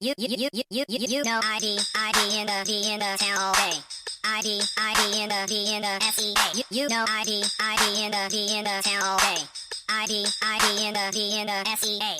You know ID in the town all day. ID in the SEA. You know ID in the town all day. ID in the SEA.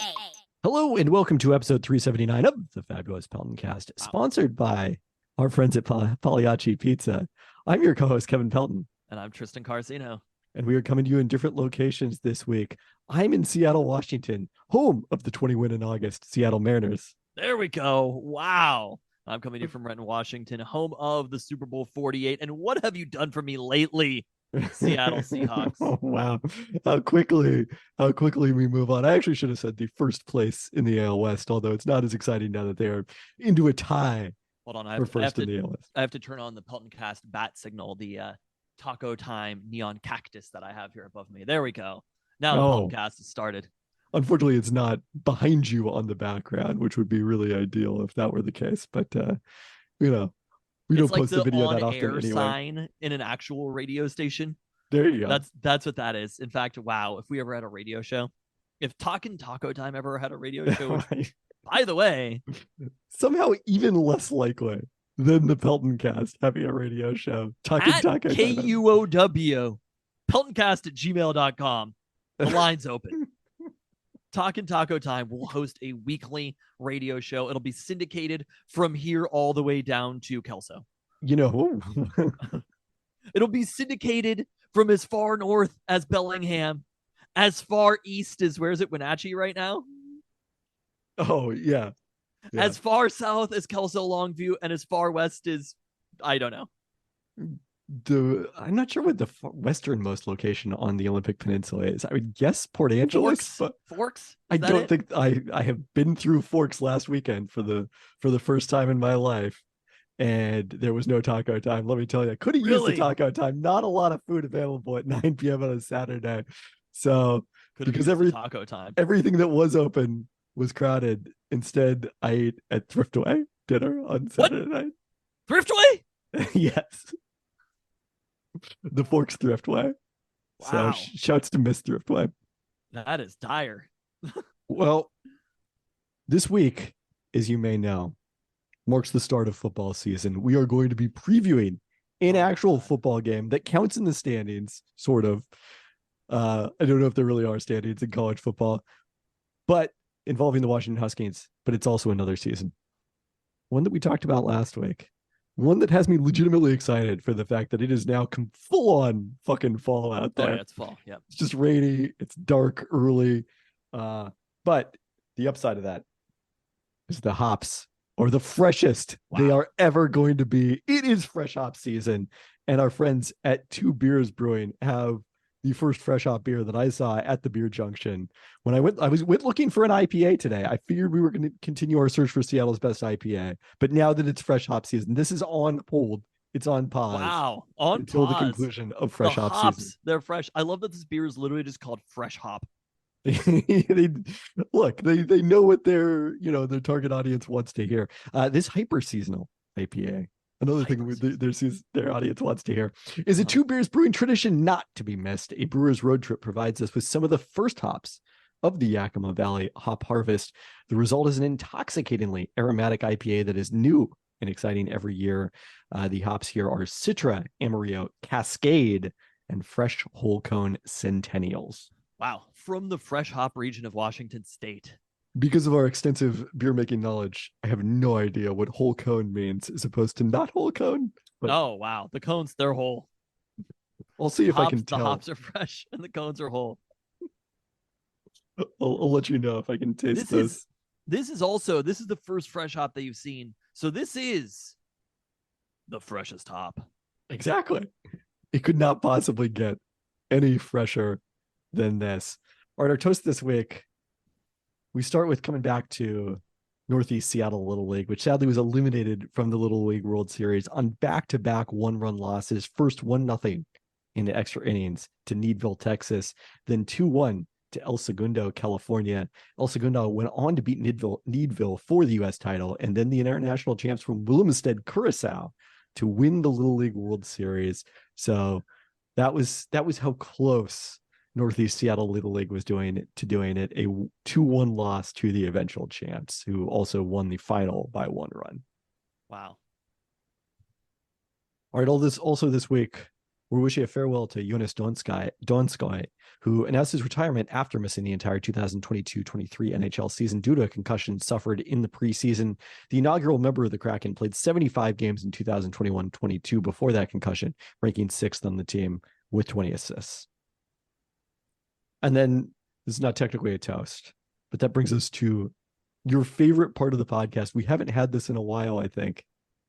Hello and welcome to episode 379 of the fabulous Peltoncast, sponsored by our friends at Pagliacci Pizza. I'm your co-host Kevin Pelton, and I'm Tristan Carcino, and we are coming to you in different locations this week. I'm in Seattle, Washington, home of the 20-win in August Seattle Mariners. There we go. Wow. I'm coming to you from Renton, Washington, home of the Super Bowl 48. And what have you done for me lately, Seattle Seahawks? Oh, wow. How quickly we move on. I actually should have said the first place in the AL West, although it's not as exciting now that they are into a tie. Hold on. I have to turn on the Peltoncast bat signal, the taco time neon cactus that I have here above me. There we go. Now the Peltoncast has started. Unfortunately, it's not behind you on the background, which would be really ideal if that were the case. But, we don't post the video that often anyway. Sign in an actual radio station. There you go. That's what that is. In fact, wow, if we ever had a radio show, if Talkin' Taco Time ever had a radio show, which, by the way, somehow even less likely than the Peltoncast having a radio show. Talkin' Taco Time. KUOW, peltoncast@gmail.com. The line's open. Talkin' Taco Time will host a weekly radio show. It'll be syndicated from here all the way down to Kelso. It'll be syndicated from as far north as Bellingham, as far east as, where is it, Wenatchee right now? Oh, yeah. As far south as Kelso Longview, and as far west as, I don't know. I'm not sure what the westernmost location on the Olympic Peninsula is. I would guess Port Angeles. Forks? I don't think I have been through Forks last weekend for the first time in my life, and there was no taco time. Let me tell you, I could have used the taco time. Not a lot of food available at 9 p.m. on a Saturday, so because taco time, everything that was open was crowded. Instead, I ate at Thriftway dinner on Saturday night. Thriftway? Yes. The Forks Thriftway. Wow. So shouts to Miss Thriftway. That is dire. Well, this week, as you may know, marks the start of football season. We are going to be previewing an actual football game that counts in the standings, sort of. I don't know if there really are standings in college football, but involving the Washington Huskies, but it's also another season. One that we talked about last week. One that has me legitimately excited for the fact that it is now full on fucking fall out there. Oh, yeah, it's fall. Yeah. It's just rainy. It's dark early. But the upside of that is the hops are the freshest they are ever going to be. It is fresh hop season. And our friends at Two Beers Brewing have the first fresh hop beer that I saw at the Beer Junction. When I was looking for an IPA today. I figured we were going to continue our search for Seattle's best IPA, but now that it's fresh hop season, this is on hold. It's on pause. Wow. Until the conclusion of fresh hop season. They're fresh. I love that this beer is literally just called Fresh Hop. they know what their target audience wants to hear. This hyper seasonal IPA. Another thing their audience wants to hear is a Two Beers Brewing tradition not to be missed. A brewer's road trip provides us with some of the first hops of the Yakima Valley hop harvest. The result is an intoxicatingly aromatic IPA that is new and exciting every year. The hops here are Citra, Amarillo, Cascade, and Fresh Whole Cone Centennials. Wow. From the fresh hop region of Washington State. Because of our extensive beer making knowledge, I have no idea what whole cone means as opposed to not whole cone. But oh, wow. The cones, they're whole. I'll see if I can tell. The hops are fresh and the cones are whole. I'll let you know if I can taste this. This is the first fresh hop that you've seen. So this is the freshest hop. Exactly. It could not possibly get any fresher than this. All right, our toast this week. We start with coming back to Northeast Seattle Little League, which sadly was eliminated from the Little League World Series on back-to-back one-run losses. First 1-0 into extra innings to Needville, Texas, then 2-1 to El Segundo, California. El Segundo went on to beat Needville for the U.S. title, and then the international champs from Willemstad, Curacao, to win the Little League World Series. So that was how close Northeast Seattle Little League was doing it, a 2-1 loss to the eventual champs, who also won the final by 1 run. Wow. All right, also this week, we're wishing a farewell to Jonas Donskoy, who announced his retirement after missing the entire 2022-23 NHL season due to a concussion suffered in the preseason. The inaugural member of the Kraken played 75 games in 2021-22 before that concussion, ranking 6th on the team with 20 assists. And then, this is not technically a toast, but that brings us to your favorite part of the podcast. We haven't had this in a while, I think.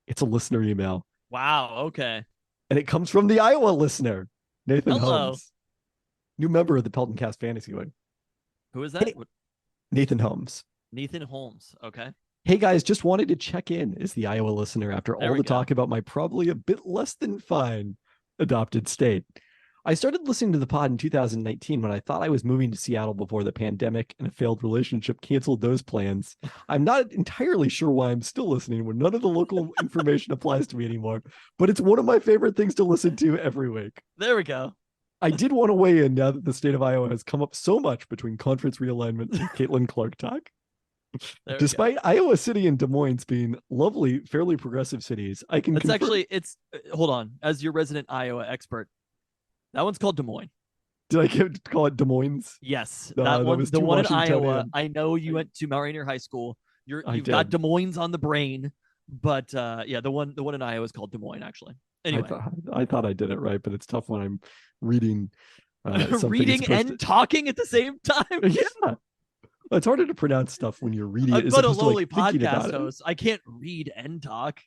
It's a listener email. Wow. Okay. And it comes from the Iowa listener, Nathan Hello. Holmes, new member of the Peltoncast Fantasy League. Who is that? Hey, Nathan Holmes. Nathan Holmes. Okay. Hey guys, just wanted to check in as the Iowa listener after There all we the go. talk about my probably a bit less than fine adopted state. I started listening to the pod in 2019 when I thought I was moving to Seattle before the pandemic and a failed relationship canceled those plans. I'm not entirely sure why I'm still listening when none of the local information applies to me anymore, but it's one of my favorite things to listen to every week. There we go. I did want to weigh in now that the state of Iowa has come up so much between conference realignment and Caitlin Clark talk. There we go. Despite Iowa City and Des Moines being lovely, fairly progressive cities, I can It's confirm... actually, hold on. As your resident Iowa expert, that one's called Des Moines. Did I call it Des Moines? Yes. No, that that one, was the too one in Washingtonian. Iowa. I know you went to Mount Rainier High School. I You've got did. Des Moines on the brain, but yeah, the one in Iowa is called Des Moines, actually. Anyway. I thought I did it right, but it's tough when I'm reading something reading and talking at the same time. Yeah. It's harder to pronounce stuff when you're reading it. I'm as but a opposed to, lowly thinking about podcast it. host. I can't read and talk.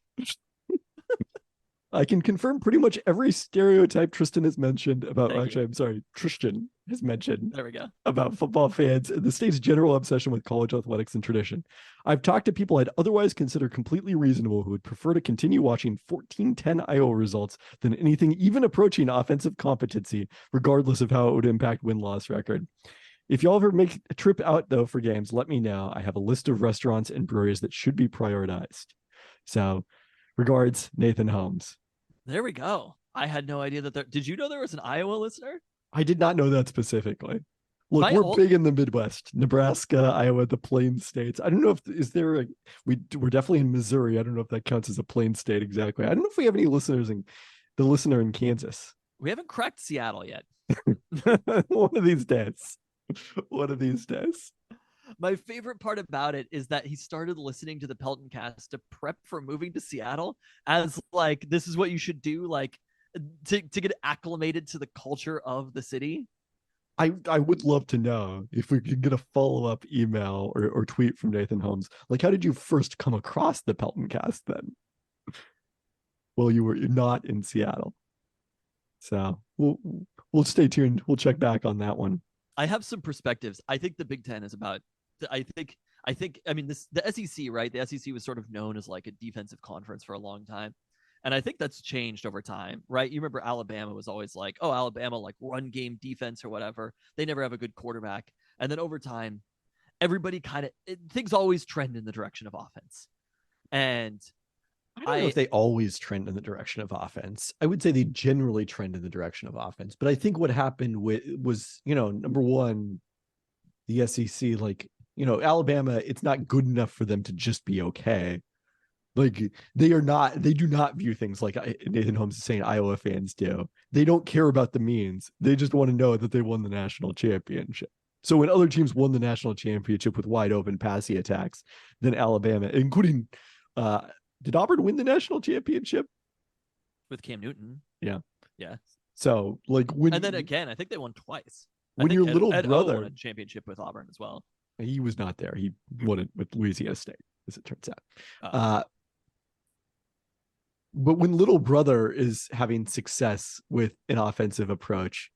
I can confirm pretty much every stereotype Tristan has mentioned about, Thank actually, you. I'm sorry, Tristan has mentioned There we go. about football fans and the state's general obsession with college athletics and tradition. I've talked to people I'd otherwise consider completely reasonable who would prefer to continue watching 14-10 Iowa results than anything even approaching offensive competency, regardless of how it would impact win-loss record. If y'all ever make a trip out, though, for games, let me know. I have a list of restaurants and breweries that should be prioritized. So, regards, Nathan Holmes. There we go. I had no idea that there. Did you know there was an Iowa listener? I did not know that specifically. Look, My we're old- big in the Midwest, Nebraska, Iowa, the Plain States. I don't know if is there a we're definitely in Missouri. I don't know if that counts as a Plain State exactly. I don't know if we have any listeners in the listener in Kansas. We haven't cracked Seattle yet. One of these days. One of these days. My favorite part about it is that he started listening to the Pelton cast to prep for moving to Seattle as like, this is what you should do, like to get acclimated to the culture of the city. I would love to know if we could get a follow-up email or tweet from Nathan Holmes. Like, how did you first come across the Pelton cast then? Well, you were not in Seattle. So we'll stay tuned. We'll check back on that one. I have some perspectives. I think the Big Ten is about. I think. I mean, the SEC, right? The SEC was sort of known as like a defensive conference for a long time, and I think that's changed over time, right? You remember Alabama was always like, oh, Alabama like run game defense or whatever. They never have a good quarterback, and then over time, everybody kind of things always trend in the direction of offense, and I don't know if they always trend in the direction of offense. I would say they generally trend in the direction of offense. But I think what happened was, number one, the SEC, like, Alabama, it's not good enough for them to just be okay. Like, they do not view things like Nathan Holmes is saying Iowa fans do. They don't care about the means. They just want to know that they won the national championship. So when other teams won the national championship with wide open passing attacks, then Alabama, including, did Auburn win the national championship with Cam Newton? Yeah. So like and then again, I think they won twice. When your little Ed brother won a championship with Auburn as well. He was not there. He won it with Louisiana State, as it turns out. Oh. But when little brother is having success with an offensive approach,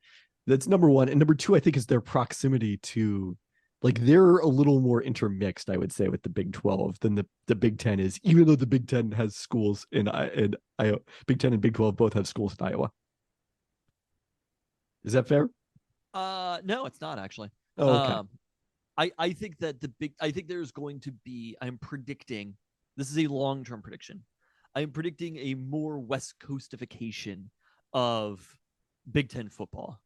that's number one. And number two, I think, is their proximity to, like, they're a little more intermixed, I would say, with the Big 12 than the Big 10 is, even though the Big 10 has schools in Iowa. Big 10 and Big 12 both have schools in Iowa. Is that fair? No, it's not actually. Oh, okay. I think that I think there's going to be, I'm predicting, this is a long-term prediction. I'm predicting a more West Coastification of Big Ten football.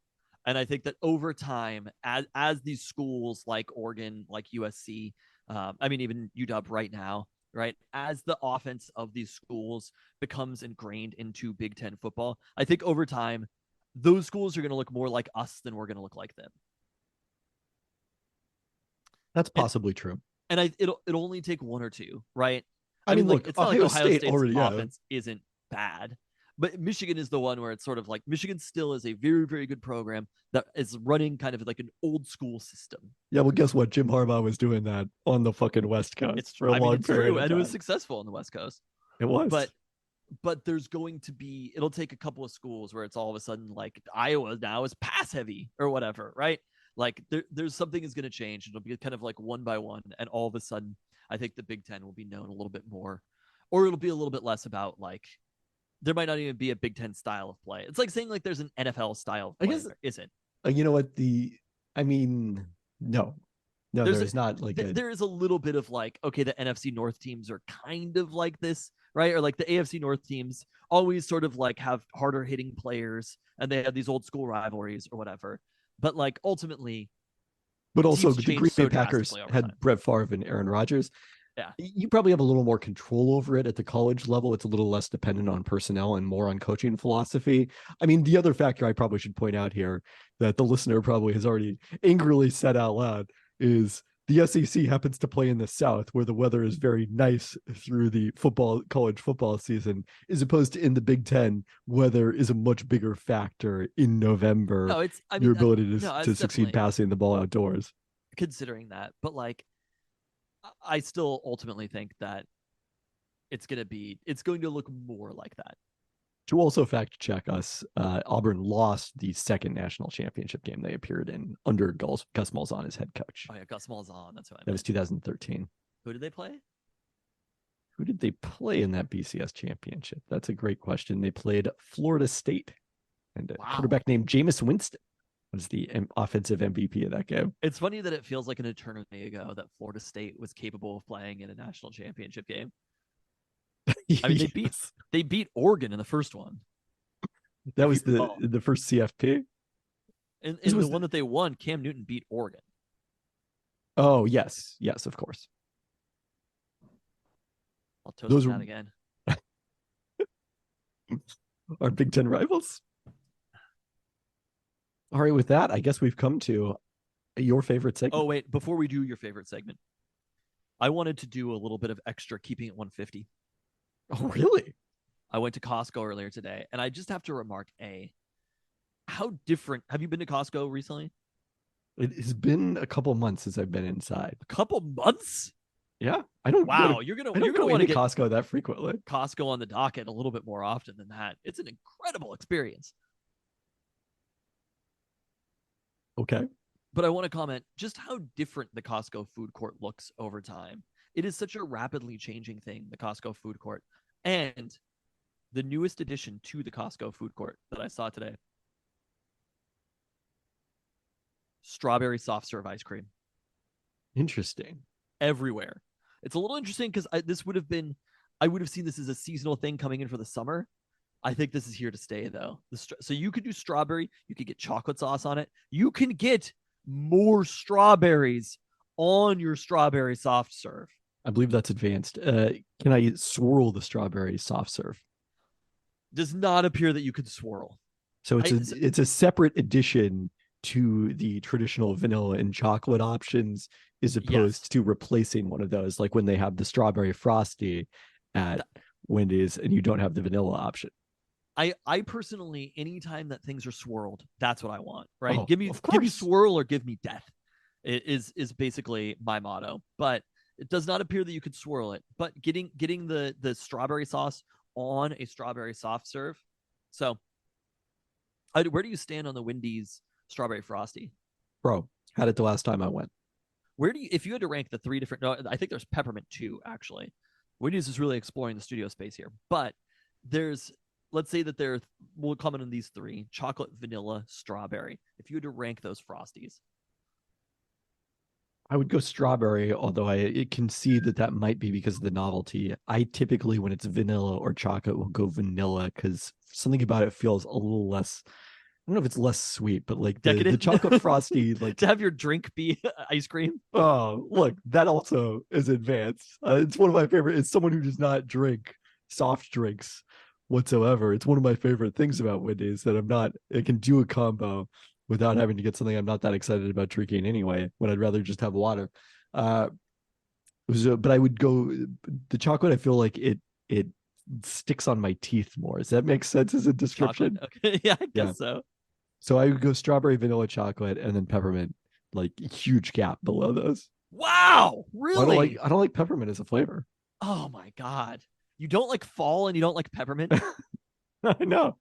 And I think that over time, as these schools like Oregon, like USC, I mean, even UW right now, right? As the offense of these schools becomes ingrained into Big Ten football, I think over time, those schools are going to look more like us than we're going to look like them. That's And possibly true. and it'll only take one or two, right? I mean, like look, it's not like Ohio Ohio State State's already, yeah. offense isn't bad, but Michigan is the one where it's sort of like Michigan still is a very, very good program that is running kind of like an old school system. Yeah, well, guess what? Jim Harbaugh was doing that on the fucking West Coast for a long period true, of and time. it was successful on the West Coast. It was. But there's going to be, it'll take a couple of schools where it's all of a sudden like Iowa now is pass heavy or whatever, right? Like there's something is going to change. It'll be kind of like one by one, and all of a sudden, I think the Big Ten will be known a little bit more, or it'll be a little bit less about like there might not even be a Big Ten style of play. It's like saying like there's an NFL style of play. I guess there isn't. You know what? No, there's not like there is a little bit of like, okay, the NFC North teams are kind of like this, right? Or like the AFC North teams always sort of like have harder hitting players and they have these old school rivalries or whatever. But like ultimately, but also the Green Bay Packers had Brett Favre and Aaron Rodgers. Yeah, you probably have a little more control over it at the college level. It's a little less dependent on personnel and more on coaching philosophy. I mean, the other factor I probably should point out here that the listener probably has already angrily said out loud is the SEC happens to play in the South where the weather is very nice through the college football season, as opposed to in the Big Ten, weather is a much bigger factor in November. No, your ability to succeed passing the ball outdoors. Considering that, but like, I still ultimately think that it's going to look more like that. To also fact check us, Auburn lost the second national championship game they appeared in under Gus Malzahn as head coach. Oh yeah, Gus Malzahn. That's what I meant. That was 2013. Who did they play? Who did they play in that BCS championship? That's a great question. They played Florida State, and a quarterback named Jameis Winston was the offensive MVP of that game. It's funny that it feels like an eternity ago that Florida State was capable of playing in a national championship game. I mean, they beat Oregon in the first one. That was the first CFP. And the one that they won, Cam Newton beat Oregon. Oh yes, of course. I'll toast that again. Our Big Ten rivals. All right, with that, I guess we've come to your favorite segment. Oh, wait, before we do your favorite segment, I wanted to do a little bit of extra keeping it 150. Oh, really? I went to Costco earlier today, and I just have to remark, how different. Have you been to Costco recently? It has been a couple months since I've been inside. A couple months? Yeah, I don't. Wow, you're gonna want to get Costco that frequently. Costco on the docket a little bit more often than that. It's an incredible experience. Okay. But I want to comment just how different the Costco food court looks over time. It is such a rapidly changing thing, the Costco food court. And the newest addition to the Costco food court that I saw today, strawberry soft serve ice cream. Interesting. Everywhere. It's a little interesting because I would have seen this as a seasonal thing coming in for the summer. I think this is here to stay, though. So you could do strawberry. You could get chocolate sauce on it. You can get more strawberries on your strawberry soft serve. I believe that's advanced. Can I swirl the strawberry soft serve? Does not appear that you could swirl. So it's a separate addition to the traditional vanilla and chocolate options, as opposed to replacing one of those, like when they have the strawberry frosty at Wendy's and you don't have the vanilla option. I personally, anytime that things are swirled, that's what I want, right? Oh, give me swirl or give me death. It is basically my motto. But it does not appear that you could swirl it. But getting the strawberry sauce on a strawberry soft serve. So where do you stand on the Wendy's strawberry frosty? Bro, had it the last time I went. If you had to rank the three different, no, I think there's peppermint too, actually. Wendy's is really exploring the studio space here. But let's say that we'll comment on these three: chocolate, vanilla, strawberry. If you had to rank those frosties, I would go strawberry, although I can see that might be because of the novelty. I typically, when it's vanilla or chocolate, will go vanilla because something about it feels a little less don't know if it's less sweet, but like the Decadent? chocolate frosty, like, To have your drink be ice cream. oh, look, that also is advanced. It's one of my favorite. It's someone who does not drink soft drinks whatsoever. It's one of my favorite things about Wendy's that I can do a combo without having to get something I'm not that excited about drinking anyway, when I'd rather just have water. Uh, but I would go the chocolate. I feel like it sticks on my teeth more. Does that make sense as a description? Chocolate. Okay. Yeah, I Yeah. guess so. So I would go strawberry, vanilla, chocolate, and then peppermint. Like huge gap below those. Wow. I Really? don't like peppermint as a flavor. Oh my God. You don't like fall and you don't like peppermint? I know.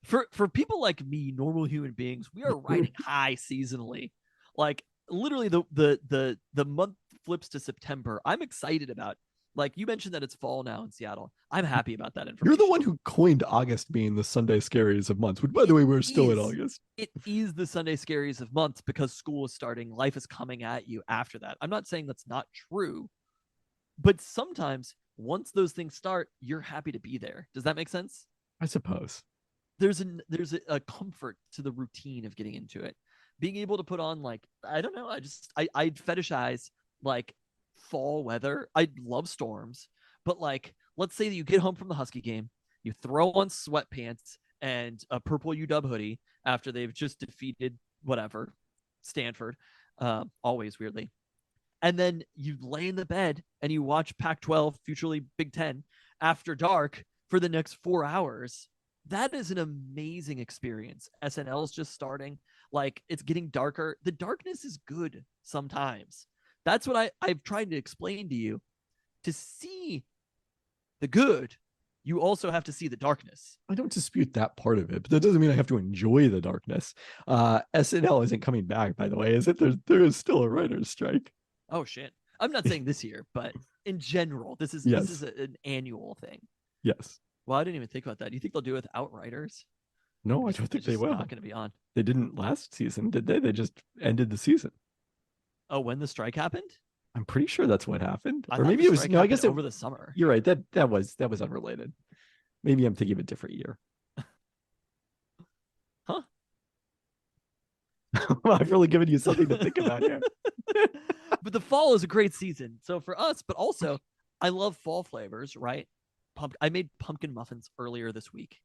For people like me, normal human beings, we are riding high seasonally. Like literally the month flips to September. I'm excited about. Like you mentioned that it's fall now in Seattle. I'm happy about that information. You're the one who coined August being the Sunday scaries of months, which by the way, we're still in August. It is the Sunday scaries of months because school is starting. Life is coming at you after that. I'm not saying that's not true, but sometimes once those things start, you're happy to be there. Does that make sense? I suppose. There's a comfort to the routine of getting into it. Being able to put on like, I don't know, I fetishize like fall weather. I love storms, but like let's say that you get home from the Husky game, you throw on sweatpants and a purple UW hoodie after they've just defeated whatever Stanford, always weirdly, and then you lay in the bed and you watch Pac-12, futurely Big Ten, after dark for the next 4 hours. That is an amazing experience. SNL is just starting. Like it's getting darker. The darkness is good sometimes. That's what I've tried to explain to you. To see the good, you also have to see the darkness. I don't dispute that part of it, but that doesn't mean I have to enjoy the darkness. SNL isn't coming back, by the way, is it? There is still a writer's strike. Oh shit. I'm not saying this year, but in general, this is Yes. an annual thing. Yes. Well, I didn't even think about that. Do you think they'll do it without writers? No, I don't think they will. Not going to be on. They didn't last season, did they? They just ended the season. Oh, when the strike happened? I'm pretty sure that's what happened. I Or thought maybe the it was strike no, I guess happened over the summer. You're right. That was unrelated. Maybe I'm thinking of a different year. Huh? I've really given you something to think about here. But the fall is a great season. So for us, but also I love fall flavors, right? I made pumpkin muffins earlier this week.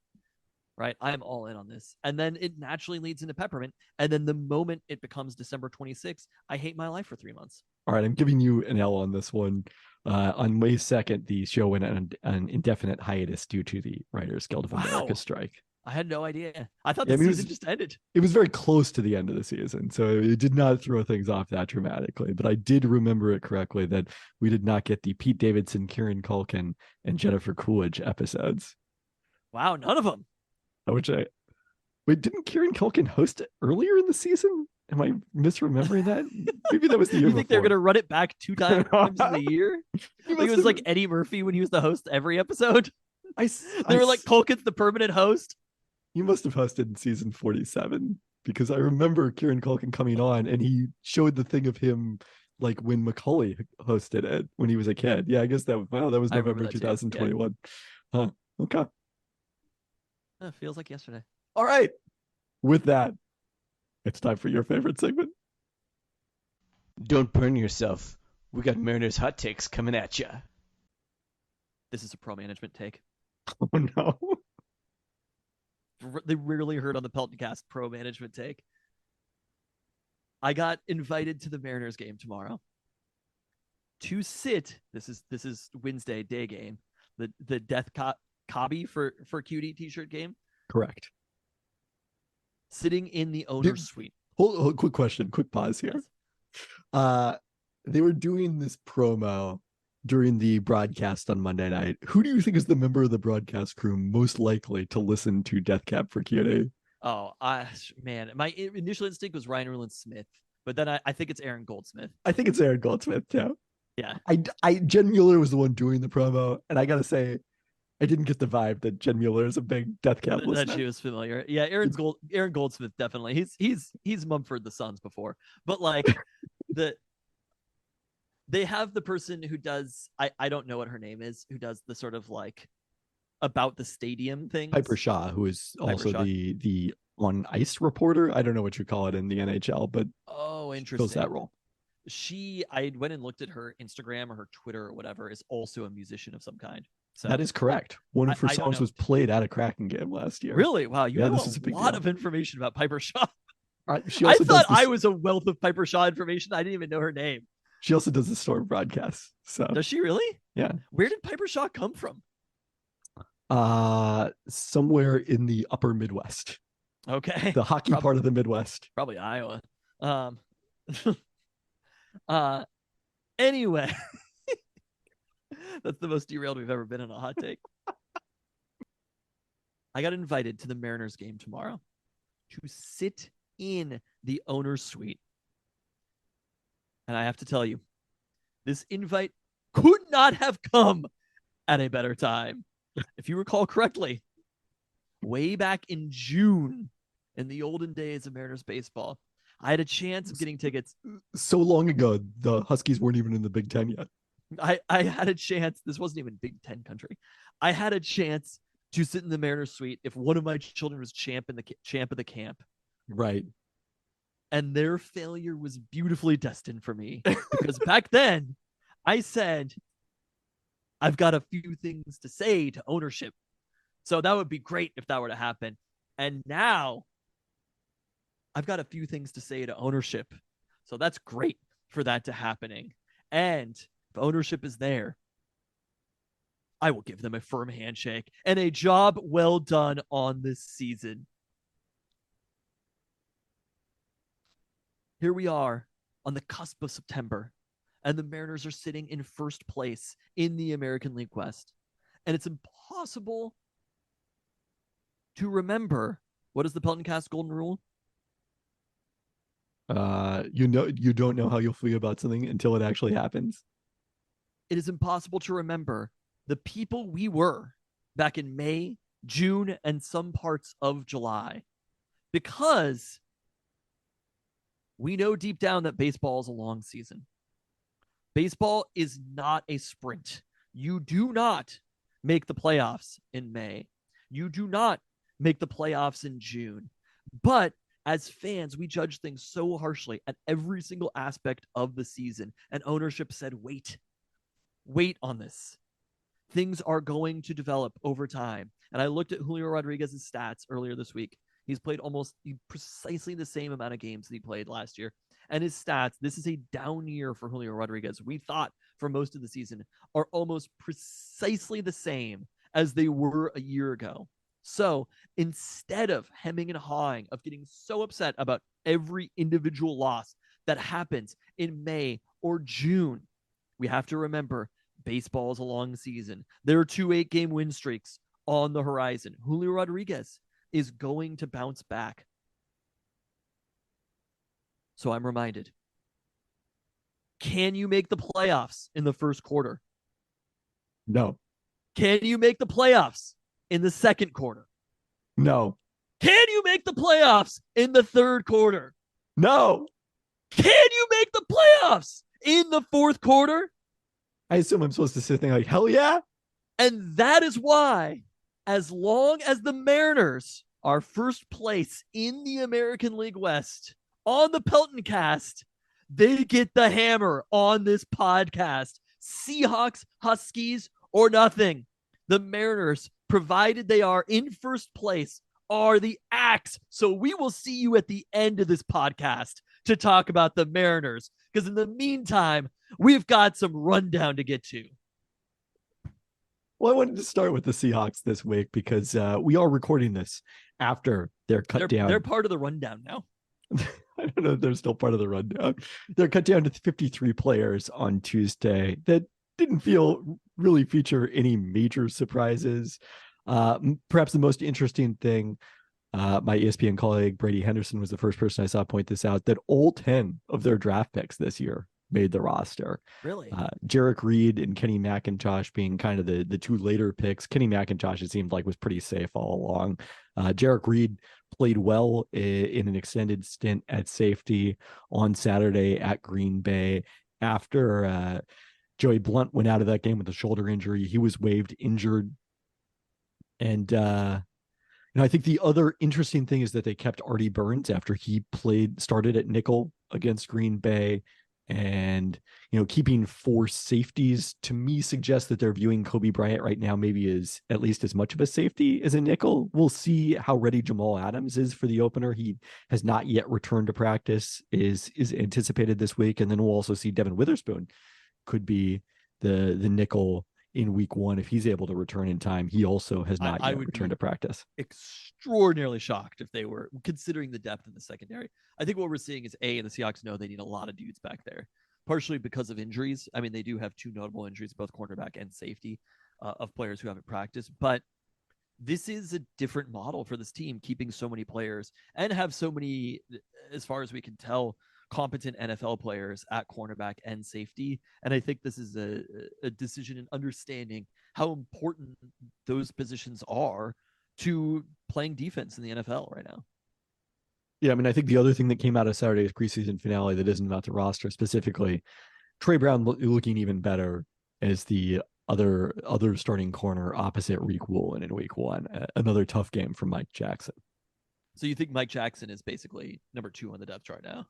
Right? I'm all in on this. And then it naturally leads into peppermint. And then the moment it becomes December 26th, I hate my life for 3 months. All right, I'm giving you an L on this one. On May 2nd, the show went on an indefinite hiatus due to the Writers Guild of America strike. I had no idea. I thought the season just ended. It was very close to the end of the season, so it did not throw things off that dramatically. But I did remember it correctly that we did not get the Pete Davidson, Kieran Culkin, and Jennifer Coolidge episodes. Wow, none of them. Wait, didn't Kieran Culkin host it earlier in the season? Am I misremembering that? Maybe that was the year You think before. they're gonna run it back 2 times in the year? It was like Eddie Murphy when he was the host every episode. They were like, Culkin's the permanent host. You must have hosted in season 47 because I remember Kieran Culkin coming on and he showed the thing of him like when Macaulay hosted it when he was a kid. Yeah, I guess that was November 2021. Yeah. Huh. Okay. Feels like yesterday. All right. With that, it's time for your favorite segment. Don't burn yourself. We got Mariners hot takes coming at ya. This is a pro management take. Oh no. They rarely heard on the Peltoncast pro management take. I got invited to the Mariners game tomorrow to sit. This is Wednesday day game. The Death Cobby for Cutie t-shirt game. Correct. Sitting in the owner's suite. Hold, quick question, quick pause here. Yes. They were doing this promo during the broadcast on Monday night. Who do you think is the member of the broadcast crew most likely to listen to Death Cab for Cutie? Oh, man, my initial instinct was Ryan Rowland-Smith, but then I think it's Aaron Goldsmith. I think it's Aaron Goldsmith too. Yeah. Jen Mueller was the one doing the promo, and I gotta say, I didn't get the vibe that Jen Mueller is a big Death Cab listener. That she was familiar. Yeah, Aaron Goldsmith definitely. He's Mumford the Sons before, but like they have the person who does I don't know what her name is, who does the sort of like about the stadium things. Piper Shaw, who is also Shaw. the on ice reporter. I don't know what you call it in the NHL, but Oh, fills interesting. that role. I went and looked at her Instagram or her Twitter or whatever, is also a musician of some kind. So That is correct. One of her I don't songs know. was played at a Kraken game last year. Really? Wow, you Yeah, have this a is a big lot deal. of information about Piper Shaw. She I also thought does I was a wealth of Piper Shaw information. I didn't even know her name. She also does the Storm broadcasts. So Does she really? yeah. Where did Piper Shaw come from? Somewhere in the upper Midwest. Okay. The hockey part of the Midwest. Probably Iowa. Anyway. That's the most derailed we've ever been in a hot take. I got invited to the Mariners game tomorrow to sit in the owner's suite. And I have to tell you, this invite could not have come at a better time. If you recall correctly, way back in June, in the olden days of Mariners baseball, I had a chance of getting tickets. So long ago, the Huskies weren't even in the Big Ten yet. I had a chance. This wasn't even Big Ten country. I had a chance to sit in the Mariners suite if one of my children was champ of the camp. Right. And their failure was beautifully destined for me because back then I said, I've got a few things to say to ownership. So that would be great if that were to happen. And now I've got a few things to say to ownership. So that's great for that to happening. And if ownership is there, I will give them a firm handshake and a job well done on this season. Here we are on the cusp of September, and the Mariners are sitting in first place in the American League West. And it's impossible to remember, what is the Peltoncast golden rule? You don't know how you'll feel about something until it actually happens. It is impossible to remember the people we were back in May, June, and some parts of July, because we know deep down that baseball is a long season. Baseball is not a sprint. You do not make the playoffs in May. You do not make the playoffs in June. But as fans, we judge things so harshly at every single aspect of the season. And ownership said, wait on this. Things are going to develop over time. And I looked at Julio Rodriguez's stats earlier this week. He's played almost precisely the same amount of games that he played last year. And his stats, this is a down year for Julio Rodriguez. We thought for most of the season are almost precisely the same as they were a year ago. So instead of hemming and hawing, of getting so upset about every individual loss that happens in May or June, we have to remember baseball is a long season. There are 2 8-game win streaks on the horizon. Julio Rodriguez is going to bounce back. So I'm reminded. Can you make the playoffs in the first quarter? No. Can you make the playoffs in the second quarter? No. Can you make the playoffs in the third quarter? No. Can you make the playoffs in the fourth quarter? I assume I'm supposed to sit there like, hell yeah. And that is why, as long as the Mariners are first place in the American League West on the Peltoncast, they get the hammer on this podcast. Seahawks, Huskies, or nothing. The Mariners, provided they are in first place, are the axe. So we will see you at the end of this podcast to talk about the Mariners, because in the meantime, we've got some rundown to get to. Well, I wanted to start with the Seahawks this week because we are recording this after they're cut down. They're part of the rundown now. I don't know if they're still part of the rundown. They're cut down to 53 players on Tuesday. That didn't really feature any major surprises. Perhaps the most interesting thing, my ESPN colleague Brady Henderson was the first person I saw point this out, that all 10 of their draft picks this year made the roster. Really? Jarek Reed and Kenny McIntosh being kind of the 2 later picks. Kenny McIntosh, it seemed like, was pretty safe all along. Jarek Reed played well in an extended stint at safety on Saturday at Green Bay. After Joey Blunt went out of that game with a shoulder injury, he was waived injured And I think the other interesting thing is that they kept Artie Burns after he started at nickel against Green Bay. And, keeping four safeties to me suggests that they're viewing Kobe Bryant right now maybe as at least as much of a safety as a nickel. We'll see how ready Jamal Adams is for the opener. He has not yet returned to practice, is anticipated this week. And then we'll also see Devin Witherspoon could be the nickel in week one if he's able to return in time. He also has not yet returned to practice. Extraordinarily shocked if they were, considering the depth in the secondary. I think what we're seeing is the Seahawks know they need a lot of dudes back there, partially because of injuries. I mean, they do have two notable injuries, both cornerback and safety, of players who haven't practiced. But this is a different model for this team, keeping so many players and have so many, as far as we can tell, competent NFL players at cornerback and safety. And I think this is a decision in understanding how important those positions are to playing defense in the NFL right now. Yeah, I mean, I think the other thing that came out of Saturday's preseason finale that isn't about the roster specifically, Trey Brown looking even better as the other starting corner opposite Reek Woolen in week one. Another tough game for Mike Jackson. So you think Mike Jackson is basically number 2 on the depth chart now?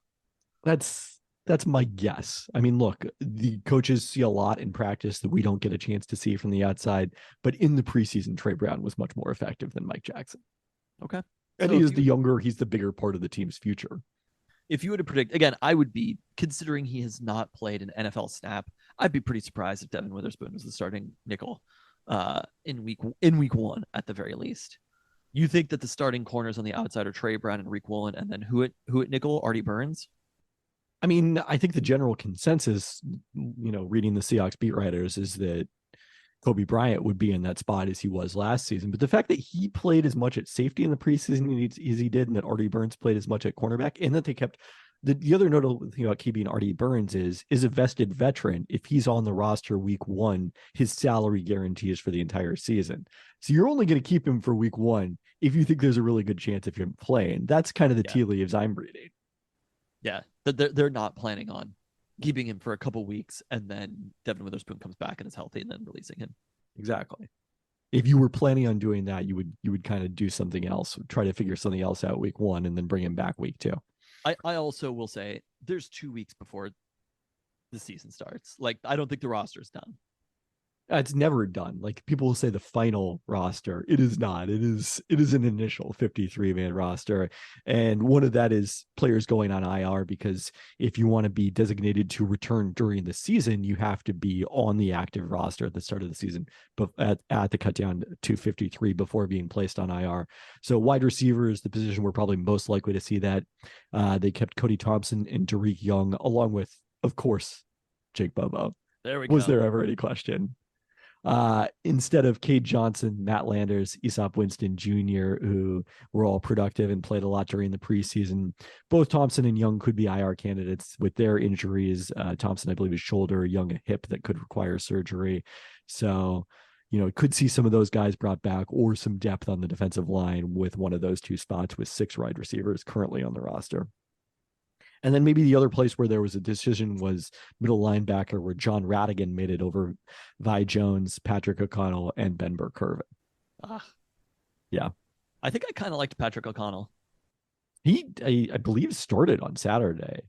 That's my guess. I mean, look, the coaches see a lot in practice that we don't get a chance to see from the outside, but in the preseason, Trey Brown was much more effective than Mike Jackson. Okay. And so he is the younger, he's the bigger part of the team's future. If you were to predict, again, I would be, considering he has not played an NFL snap, I'd be pretty surprised if Devin Witherspoon was the starting nickel in week one at the very least. You think that the starting corners on the outside are Trey Brown and Reek Woolen, and then who at nickel? Artie Burns? I mean, I think the general consensus, reading the Seahawks beat writers, is that Kobe Bryant would be in that spot as he was last season. But the fact that he played as much at safety in the preseason as he did, and that Artie Burns played as much at cornerback, and that they kept the other notable thing about keeping Artie Burns is a vested veteran. If he's on the roster week one, his salary guarantee is for the entire season. So you're only going to keep him for week one if you think there's a really good chance of him playing. That's kind of the tea leaves I'm reading. Yeah, they're not planning on keeping him for a couple weeks and then Devin Witherspoon comes back and is healthy and then releasing him. Exactly. If you were planning on doing that, you would kind of do something else, try to figure something else out week one and then bring him back week 2. I also will say there's 2 weeks before the season starts. Like, I don't think the roster is done. It's never done. Like, people will say the final roster. It is not. It is an initial 53-man roster. And one of that is players going on IR, because if you want to be designated to return during the season, you have to be on the active roster at the start of the season, but at the cut down to 53 before being placed on IR. So wide receiver is the position we're probably most likely to see that. They kept Cody Thompson and Tariq Young, along with, of course, Jake Bobo. There we go. Was there ever any question? Instead of Cade Johnson, Matt Landers, Aesop Winston Jr., who were all productive and played a lot during the preseason. Both Thompson and Young could be IR candidates with their injuries. Thompson, I believe, is shoulder, Young a hip that could require surgery. So, could see some of those guys brought back, or some depth on the defensive line with one of those 2 spots with 6 wide receivers currently on the roster. And then maybe the other place where there was a decision was middle linebacker, where John Radigan made it over Vi Jones, Patrick O'Connell, and Ben Burke-Kirven. Yeah. I think I kind of liked Patrick O'Connell. He, I believe, started on Saturday.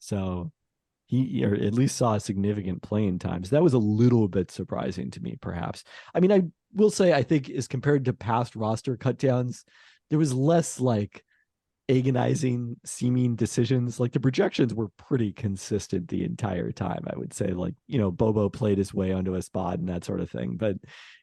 So he or at least saw significant playing time. So that was a little bit surprising to me, perhaps. I mean, I will say, I think as compared to past roster cutdowns, there was less like agonizing seeming decisions. Like, the projections were pretty consistent the entire time, I would say. Like, Bobo played his way onto a spot and that sort of thing, but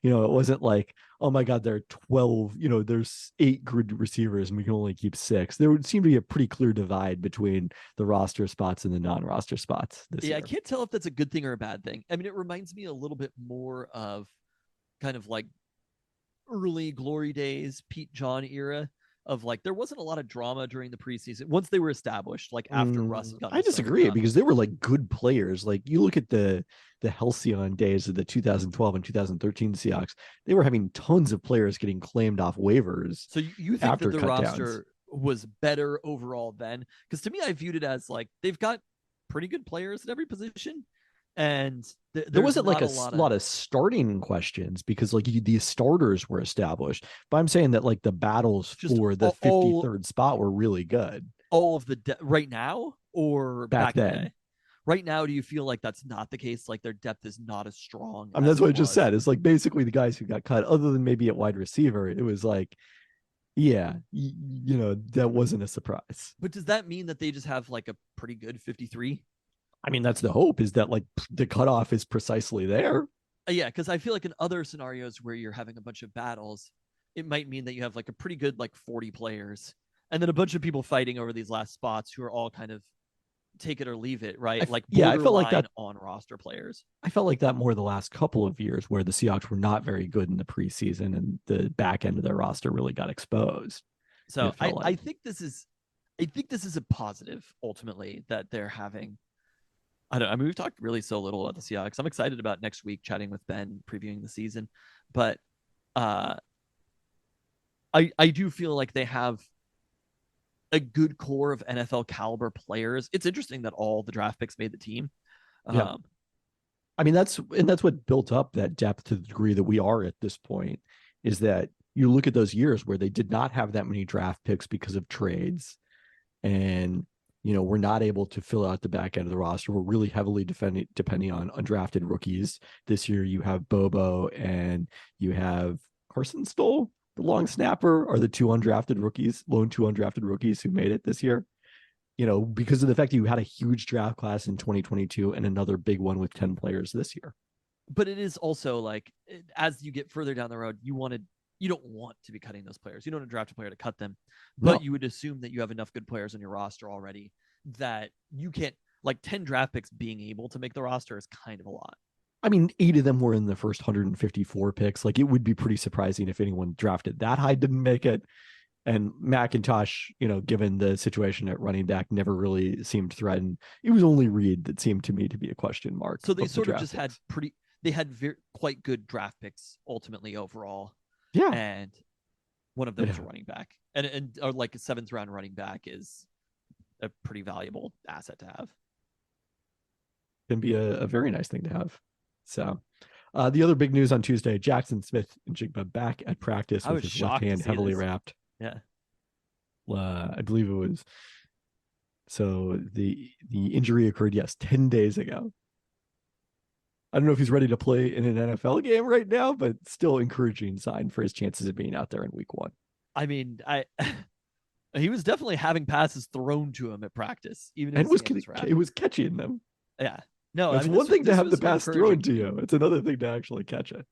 it wasn't like, oh my god, there are 12, there's 8 good receivers and we can only keep 6. There would seem to be a pretty clear divide between the roster spots and the non-roster spots this year. I can't tell if that's a good thing or a bad thing. I mean, it reminds me a little bit more of kind of like early glory days, Pete John era, of like, there wasn't a lot of drama during the preseason once they were established, like after Russ got. I disagree, because they were like good players. Like, you look at the halcyon days of the 2012 and 2013 Seahawks, they were having tons of players getting claimed off waivers. So you think that the roster was better overall then? Because to me, I viewed it as like, they've got pretty good players at every position. And There there's wasn't like not a a lot lot of of starting questions because like these starters were established. But I'm saying that like the battles just for the 53rd spot were really good all of the right now or back back in the then. day. Right now, do you feel like that's not the case? Like their depth is not as strong I mean, as that's what I it just was? said. It's like basically the guys who got cut, other than maybe at wide receiver, it was like, yeah, that wasn't a surprise. But does that mean that they just have like a pretty good 53? I mean, that's the hope, is that like the cutoff is precisely there. Yeah, because I feel like in other scenarios where you're having a bunch of battles, it might mean that you have like a pretty good like 40 players and then a bunch of people fighting over these last spots who are all kind of take it or leave it, right? Like I felt like borderline that on roster players. I felt like that more the last couple of years where the Seahawks were not very good in the preseason and the back end of their roster really got exposed. So I like. think this is a positive ultimately that they're having. I don't. I mean, we've talked really so little about the Seahawks. I'm excited about next week chatting with Ben, previewing the season, but uh, I do feel like they have a good core of NFL caliber players. It's interesting that all the draft picks made the team. Yeah. I mean, that's what built up that depth to the degree that we are at this point, is that you look at those years where they did not have that many draft picks because of trades, and we're not able to fill out the back end of the roster. We're really heavily depending on undrafted rookies. This year you have Bobo and you have Carson Stoll, the long snapper, are the two undrafted rookies who made it this year. Because of the fact that you had a huge draft class in 2022 and another big one with 10 players this year. But it is also like, as you get further down the road, you don't want to be cutting those players. You don't want to draft a player to cut them, but you would assume that you have enough good players on your roster already that you can't, like 10 draft picks being able to make the roster is kind of a lot. I mean, 8 of them were in the first 154 picks. Like, it would be pretty surprising if anyone drafted that high didn't make it. And McIntosh, given the situation at running back, never really seemed threatened. It was only Reed that seemed to me to be a question mark. So they sort of just picks. had quite good draft picks ultimately overall. Yeah. And one of them was a running back. And or like a 7th round running back is a pretty valuable asset to have. Can be a very nice thing to have. So the other big news on Tuesday, Jackson Smith and Jigba back at practice with his left hand heavily wrapped. Yeah. I believe it was. So the injury occurred, 10 days ago. I don't know if he's ready to play in an NFL game right now, but still encouraging sign for his chances of being out there in week 1. I mean, he was definitely having passes thrown to him at practice, even if it was catching them. Yeah. No, it's one thing to have the pass thrown to you. It's another thing to actually catch it.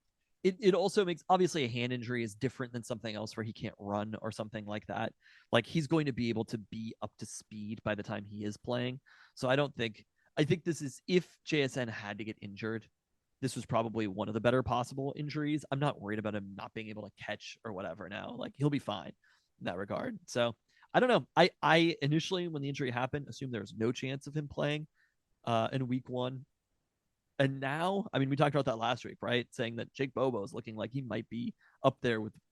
It also makes, obviously a hand injury is different than something else where he can't run or something like that. Like, he's going to be able to be up to speed by the time he is playing. So I think this is, if JSN had to get injured, this was probably one of the better possible injuries. I'm not worried about him not being able to catch or whatever now. Like, he'll be fine in that regard. So I don't know. I initially, when the injury happened, assumed there was no chance of him playing in week 1. And now, I mean, we talked about that last week, right? Saying that Jake Bobo is looking like he might be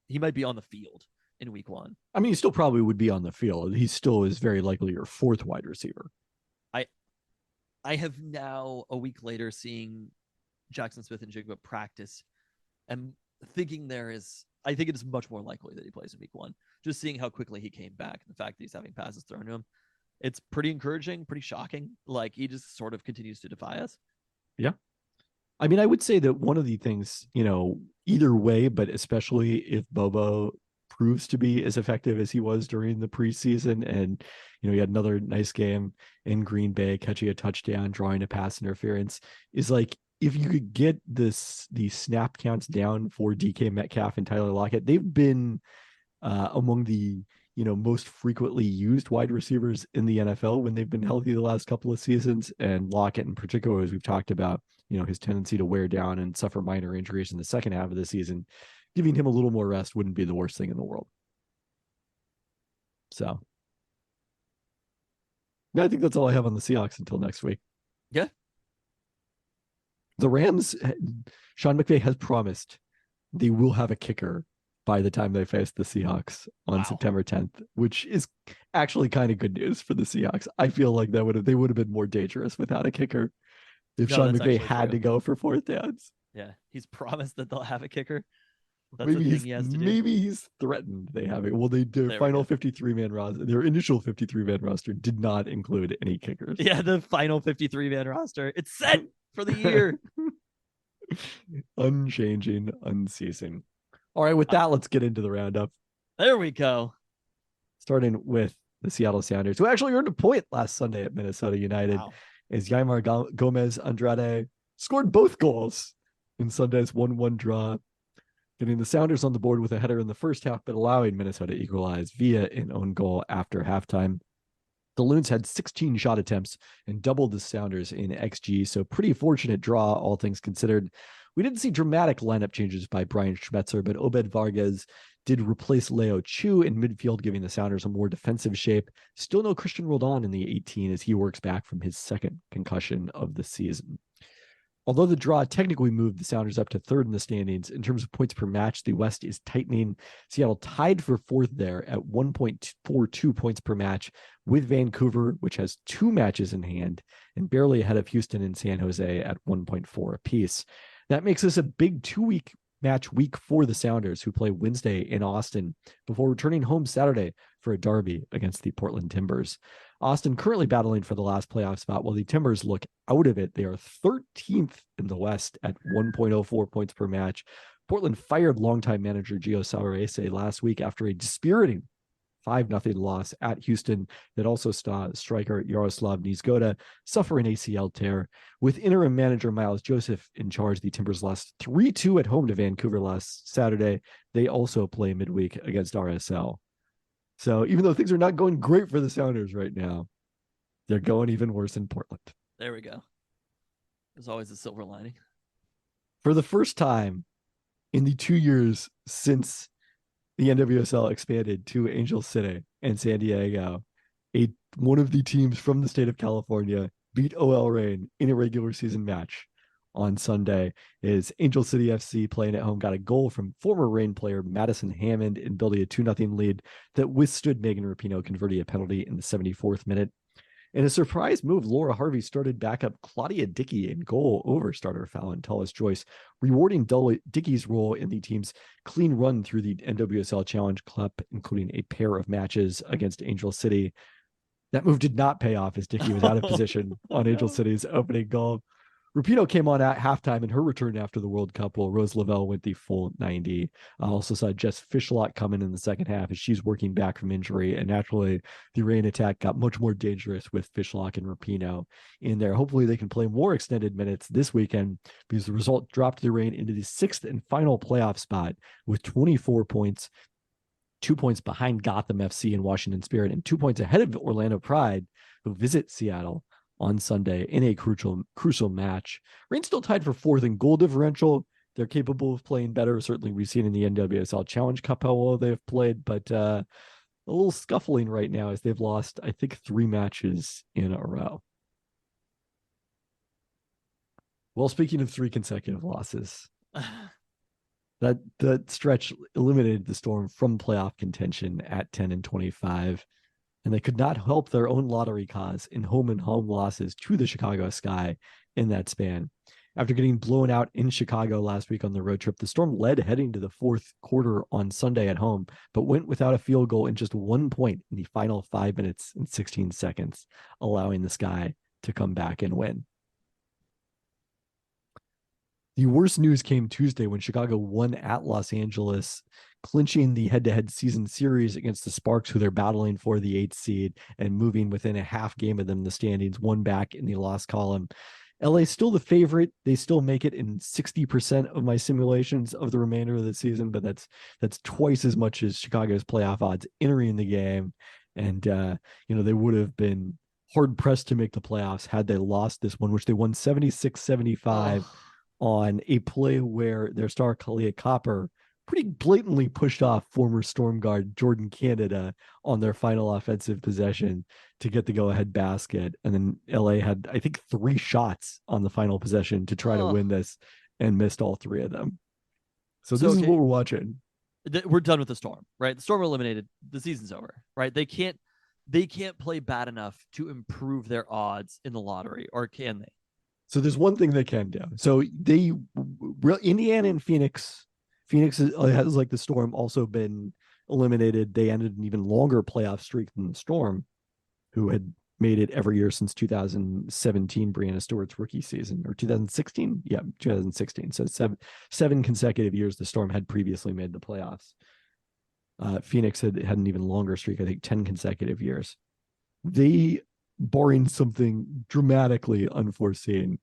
he might be on the field in week 1. I mean, he still probably would be on the field. He still is very likely your 4th wide receiver. I have now, a week later, seeing Jackson Smith and Jigba practice and thinking I think it is much more likely that he plays in week 1. Just seeing how quickly he came back and the fact that he's having passes thrown to him. It's pretty encouraging, pretty shocking. Like, he just sort of continues to defy us. Yeah. I mean, I would say that one of the things, either way, but especially if Bobo proves to be as effective as he was during the preseason, and, he had another nice game in Green Bay, catching a touchdown, drawing a pass interference, is like, if you could get the snap counts down for DK Metcalf and Tyler Lockett, they've been among the most frequently used wide receivers in the NFL when they've been healthy the last couple of seasons. And Lockett in particular, as we've talked about, his tendency to wear down and suffer minor injuries in the second half of the season, giving him a little more rest wouldn't be the worst thing in the world. So I think that's all I have on the Seahawks until next week. Yeah. The Rams, Sean McVay has promised they will have a kicker by the time they face the Seahawks on September 10th, which is actually kind of good news for the Seahawks. I feel like they would have been more dangerous without a kicker. If No, Sean that's McVay actually had true. to go for fourth downs. Yeah, he's promised that they'll have a kicker. That's Maybe the thing he's he has to do. maybe he's threatened they have it. Well, their There we final go. 53-man roster, their initial 53-man roster did not include any kickers. Yeah, the final 53-man roster. It's set for the year. Unchanging, unceasing. All right, with that, let's get into the roundup. There we go. Starting with the Seattle Sounders, who actually earned a point last Sunday at Minnesota United, Wow. as Yaimar Gomez Andrade scored both goals in Sunday's 1-1 draw, getting the Sounders on the board with a header in the first half, but allowing Minnesota to equalize via an own goal after halftime. The Loons had 16 shot attempts and doubled the Sounders in XG, so pretty fortunate draw, all things considered. We didn't see dramatic lineup changes by Brian Schmetzer, but Obed Vargas did replace Leo Chu in midfield, giving the Sounders a more defensive shape. Still no Christian Roldan in the 18 as he works back from his second concussion of the season. Although the draw technically moved the Sounders up to third in the standings, in terms of points per match, the West is tightening. Seattle tied for fourth there at 1.42 points per match with Vancouver, which has 2 matches in hand, and barely ahead of Houston and San Jose at 1.4 apiece. That makes this a big 2-week match week for the Sounders, who play Wednesday in Austin before returning home Saturday for a derby against the Portland Timbers. Austin currently battling for the last playoff spot, while the Timbers look out of it. They are 13th in the West at 1.04 points per match. Portland fired longtime manager Gio Savarese last week after a dispiriting 5-0 loss at Houston that also saw striker Yaroslav Nizgoda suffer an ACL tear. With interim manager Miles Joseph in charge, the Timbers lost 3-2 at home to Vancouver last Saturday. They also play midweek against RSL. So even though things are not going great for the Sounders right now, they're going even worse in Portland. There we go. There's always a silver lining. For the first time in the 2 years since the NWSL expanded to Angel City and San Diego, one of the teams from the state of California beat OL Reign in a regular season match on Sunday. Is Angel City FC playing at home got a goal from former Reign player Madison Hammond in building a 2-0 lead that withstood Megan Rapinoe converting a penalty in the 74th minute. In a surprise move, Laura Harvey started backup Claudia Dickey in goal over starter Fallon Tullis-Joyce, rewarding Dickey's role in the team's clean run through the NWSL Challenge Cup, including a pair of matches against Angel City. That move did not pay off as Dickey was out of position on Angel City's opening goal. Rapinoe came on at halftime in her return after the World Cup, while Rose Lavelle went the full 90. I also saw Jess Fishlock come in the second half as she's working back from injury, and naturally the Reign attack got much more dangerous with Fishlock and Rapinoe in there. Hopefully they can play more extended minutes this weekend, because the result dropped the Reign into the 6th and final playoff spot with 24 points, 2 points behind Gotham FC and Washington Spirit, and 2 points ahead of Orlando Pride, who visit Seattle on Sunday in a crucial match. Reign still tied for 4th in goal differential. They're capable of playing better. Certainly we've seen in the NWSL Challenge Cup how well they've played, but a little scuffling right now as they've lost, I think, 3 matches in a row. Well, speaking of 3 consecutive losses, that stretch eliminated the Storm from playoff contention at 10-25. And they could not help their own lottery cause in home and home losses to the Chicago Sky in that span. After getting blown out in Chicago last week on the road trip, the Storm led heading to the 4th quarter on Sunday at home, but went without a field goal in just 1 point in the final 5 minutes and 16 seconds, allowing the Sky to come back and win. The worst news came Tuesday when Chicago won at Los Angeles, clinching the head-to-head season series against the Sparks, who they're battling for the 8th seed and moving within a half game of them in the standings, 1 back in the loss column. LA still the favorite. They still make it in 60% of my simulations of the remainder of the season, but that's twice as much as Chicago's playoff odds entering the game. And they would have been hard pressed to make the playoffs had they lost this one, which they won 76-75 on a play where their star Kalia Copper pretty blatantly pushed off former Storm guard Jordan Canada on their final offensive possession to get the go-ahead basket. And then LA had, I think, 3 shots on the final possession to try to win this and missed all 3 of them. So this is what we're watching. We're done with the Storm, right? The Storm are eliminated. The season's over, right? They can't play bad enough to improve their odds in the lottery, or can they? So there's one thing they can do. So Indiana and Phoenix. Has, like the Storm, also been eliminated. They ended an even longer playoff streak than the Storm, who had made it every year since 2017, Brianna Stewart's rookie season, or 2016. Yeah, 2016. So seven consecutive years the Storm had previously made the playoffs. Phoenix had an even longer streak, I think 10 consecutive years. They, barring something dramatically unforeseen,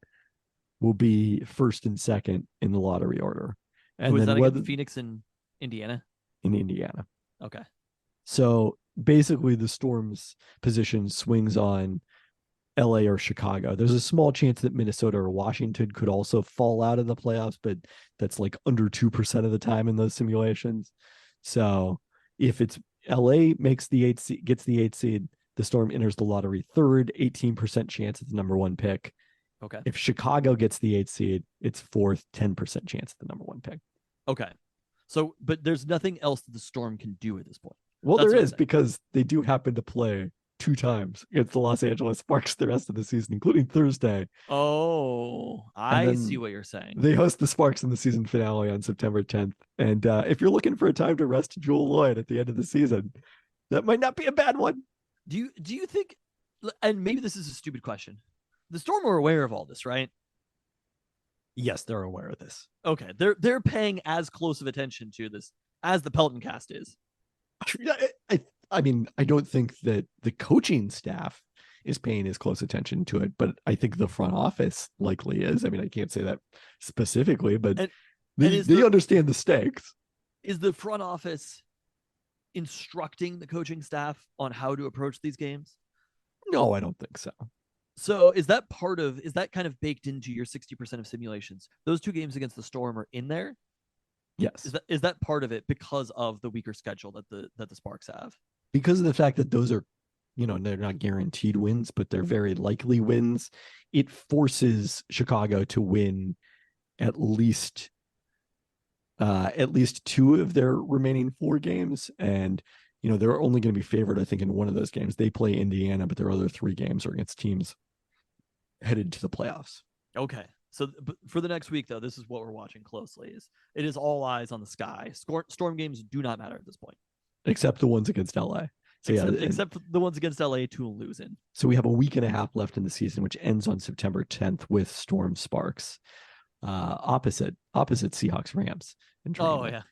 will be first and second in the lottery order. And Who is then that whether again? Phoenix and Indiana? in Indiana. Okay. So basically the Storm's position swings on LA or Chicago. There's a small chance that Minnesota or Washington could also fall out of the playoffs, but that's like under 2% of the time in those simulations. So if it's LA gets the 8th seed, the Storm enters the lottery third, 18% chance at the number 1 pick. Okay. If Chicago gets the 8th seed, it's fourth, 10% chance at the number 1 pick. Okay. So, but there's nothing else that the Storm can do at this point. Well, That's there what is, I'm saying. because they do happen to play 2 times against the Los Angeles Sparks the rest of the season, including Thursday. Oh, And I then see what you're saying. They host the Sparks in the season finale on September 10th. And if you're looking for a time to rest Jewel Lloyd at the end of the season, that might not be a bad one. Do you think, and maybe this is a stupid question, the Storm are aware of all this, right? Yes, they're aware of this. Okay, they're paying as close of attention to this as the Peltoncast is. I mean, I don't think that the coaching staff is paying as close attention to it, but I think the front office likely is. I mean, I can't say that specifically, but they understand the stakes. Is the front office instructing the coaching staff on how to approach these games? No, I don't think so. So is that kind of baked into your 60% of simulations? Those 2 games against the Storm are in there? Yes. Is that part of it because of the weaker schedule that the Sparks have? Because of the fact that those are, they're not guaranteed wins, but they're very likely wins. It forces Chicago to win at least 2 of their remaining 4 games. And, they're only going to be favored, I think, in one of those games. They play Indiana, but their other 3 games are against teams headed to the playoffs. Okay. So for the next week, though, this is what we're watching closely. It is all eyes on the sky. Storm games do not matter at this point. Except the ones against LA. So except the ones against LA to losing. So we have a week and a half left in the season, which ends on September 10th with Storm Sparks, opposite Seahawks Rams. Oh yeah,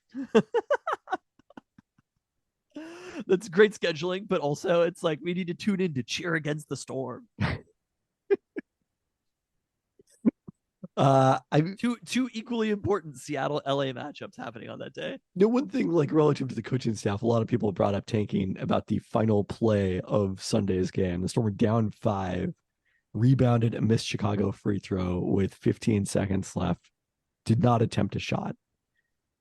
that's great scheduling, but also it's like we need to tune in to cheer against the Storm. Two equally important Seattle LA matchups happening on that day. One thing, like relative to the coaching staff, a lot of people brought up tanking about the final play of Sunday's game. The Storm were down 5, rebounded a missed Chicago free throw with 15 seconds left, did not attempt a shot.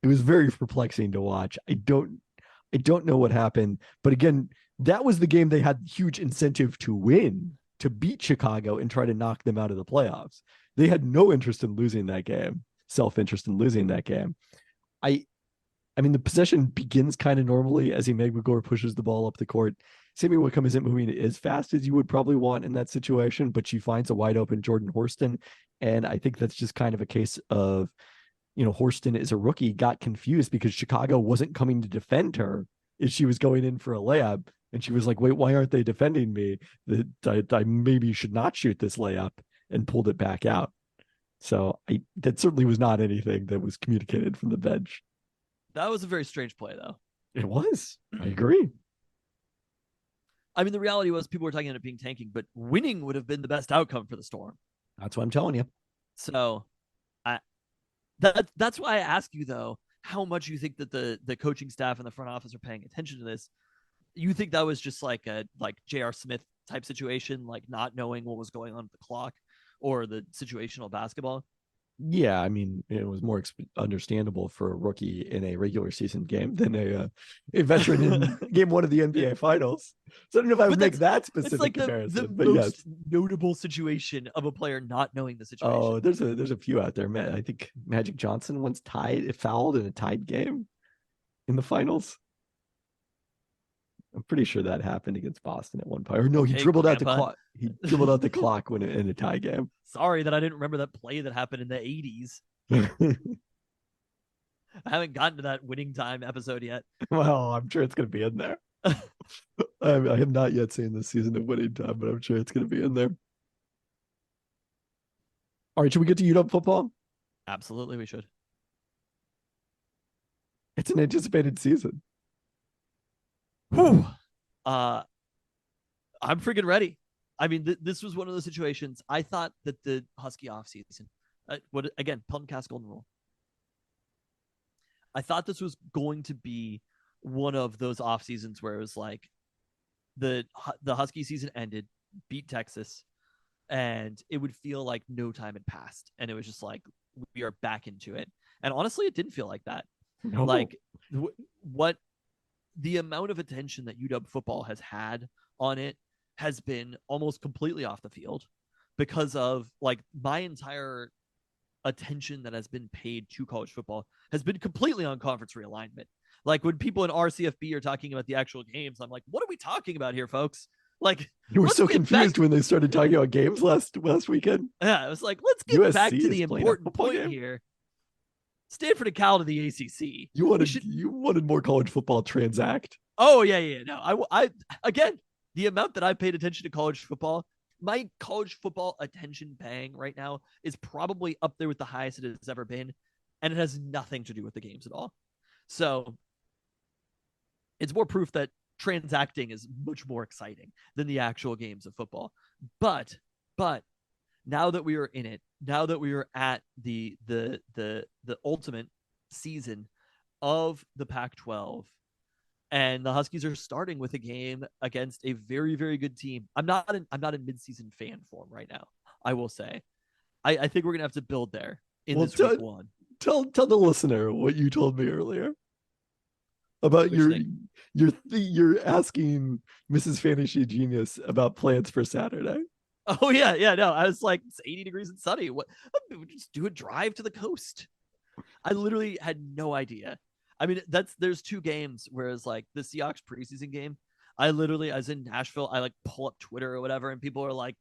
It was very perplexing to watch. I don't know what happened, but again, that was the game they had huge incentive to win, to beat Chicago and try to knock them out of the playoffs. They had no interest in losing that game, self-interest in losing that game. I mean, the possession begins kind of normally as Megwigor pushes the ball up the court. Sammy Whitcomb isn't moving as fast as you would probably want in that situation, but she finds a wide open Jordan Horston. And I think that's just kind of a case of, Horston is a rookie, got confused because Chicago wasn't coming to defend her as she was going in for a layup. And she was like, wait, why aren't they defending me? That I maybe should not shoot this layup, and pulled it back out. So that certainly was not anything that was communicated from the bench. That was a very strange play, though. It was. I agree. I mean, the reality was people were talking about it being tanking, but winning would have been the best outcome for the Storm. That's what I'm telling you. So that's why I ask you, though, how much you think that the coaching staff and the front office are paying attention to this. You think that was just like a J.R. Smith type situation, like not knowing what was going on with the clock or the situational basketball? Yeah, I mean, it was more understandable for a rookie in a regular season game than a veteran in game 1 of the NBA Finals. So I don't know if I would make that specific comparison. The most notable situation of a player not knowing the situation. Oh, there's a few out there. I think Magic Johnson once fouled in a tied game in the finals. I'm pretty sure that happened against Boston at one point. Or no, he Okay, dribbled out the Grandpa. clock. He dribbled out the clock when in a tie game. Sorry that I didn't remember that play that happened in the 80s. I haven't gotten to that winning time episode yet. Well, I'm sure it's going to be in there. I have not yet seen this season of Winning Time, but I'm sure it's going to be in there. All right, should we get to UW football? Absolutely, we should. It's an anticipated season. Whew. I'm freaking ready. I mean, this was one of those situations. I thought that the Husky offseason, Peltoncast Golden Rule. I thought this was going to be one of those off seasons where it was like the Husky season ended, beat Texas, and it would feel like no time had passed, and it was just like we are back into it. And honestly, it didn't feel like that. No. Like what the amount of attention that UW football has had on it has been almost completely off the field because of like my entire attention that has been paid to college football has been completely on conference realignment. Like when people in RCFB are talking about the actual games, I'm like, what are we talking about here, folks? Like You were let's so get confused back- when they started talking about games last weekend. Yeah, it was like, let's get USC back to the is playing a important football point game? here. Stanford and Cal to the ACC. You wanted more college football transact. Oh yeah. No, I again, the amount that I paid attention to college football, my college football attention paying right now is probably up there with the highest it has ever been, and it has nothing to do with the games at all. So it's more proof that transacting is much more exciting than the actual games of football. But now that we are in it, now that we are at the ultimate season of the Pac-12, and the Huskies are starting with a game against a very, very good team. I'm not in midseason fan form right now. I will say, I think we're gonna have to build there in this week one. Tell the listener what you told me earlier about you're asking Mrs. Fantasy Genius about plans for Saturday. Oh yeah. No, I was like, it's 80 degrees and sunny. What? Just do a drive to the coast. I literally had no idea. I mean, there's two games, whereas like the Seahawks preseason game, I was in Nashville. I like pull up Twitter or whatever, and people are like,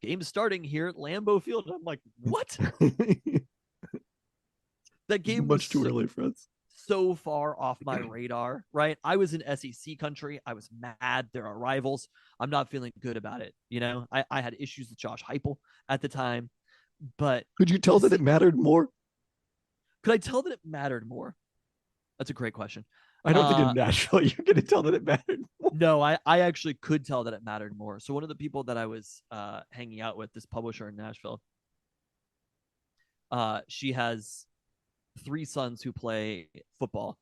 "Game starting here at Lambeau Field." And I'm like, "What?" That game much too early for us. So far off my radar, right? I was in SEC country. I was mad. There are rivals. I'm not feeling good about it. You know, I had issues with Josh Heupel at the time, but could you tell that it mattered more? Could I tell that it mattered more? That's a great question. I don't think in Nashville you're going to tell that it mattered more. No, I actually could tell that it mattered more. So one of the people that I was hanging out with, this publisher in Nashville, she has 3 sons who play football.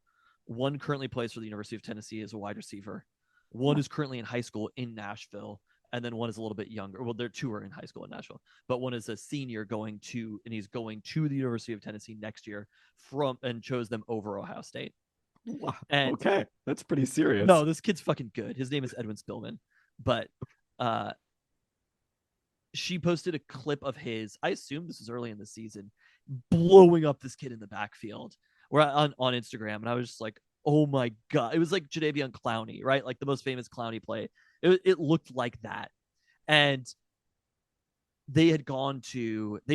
One currently plays for the University of Tennessee as a wide receiver. One is currently in high school in Nashville, and then one is a little bit younger. Well, they're 2 are in high school in Nashville, but one is a senior he's going to the University of Tennessee next year and chose them over Ohio State. Wow. And okay, that's pretty serious. No, this kid's fucking good. His name is Edwin Spillman, but she posted a clip of his. I assume this was early in the season, blowing up this kid in the backfield, or on Instagram, and I was just like, "Oh my god!" It was like Jadeveon Clowney, right? Like the most famous Clowney play. It looked like that, and they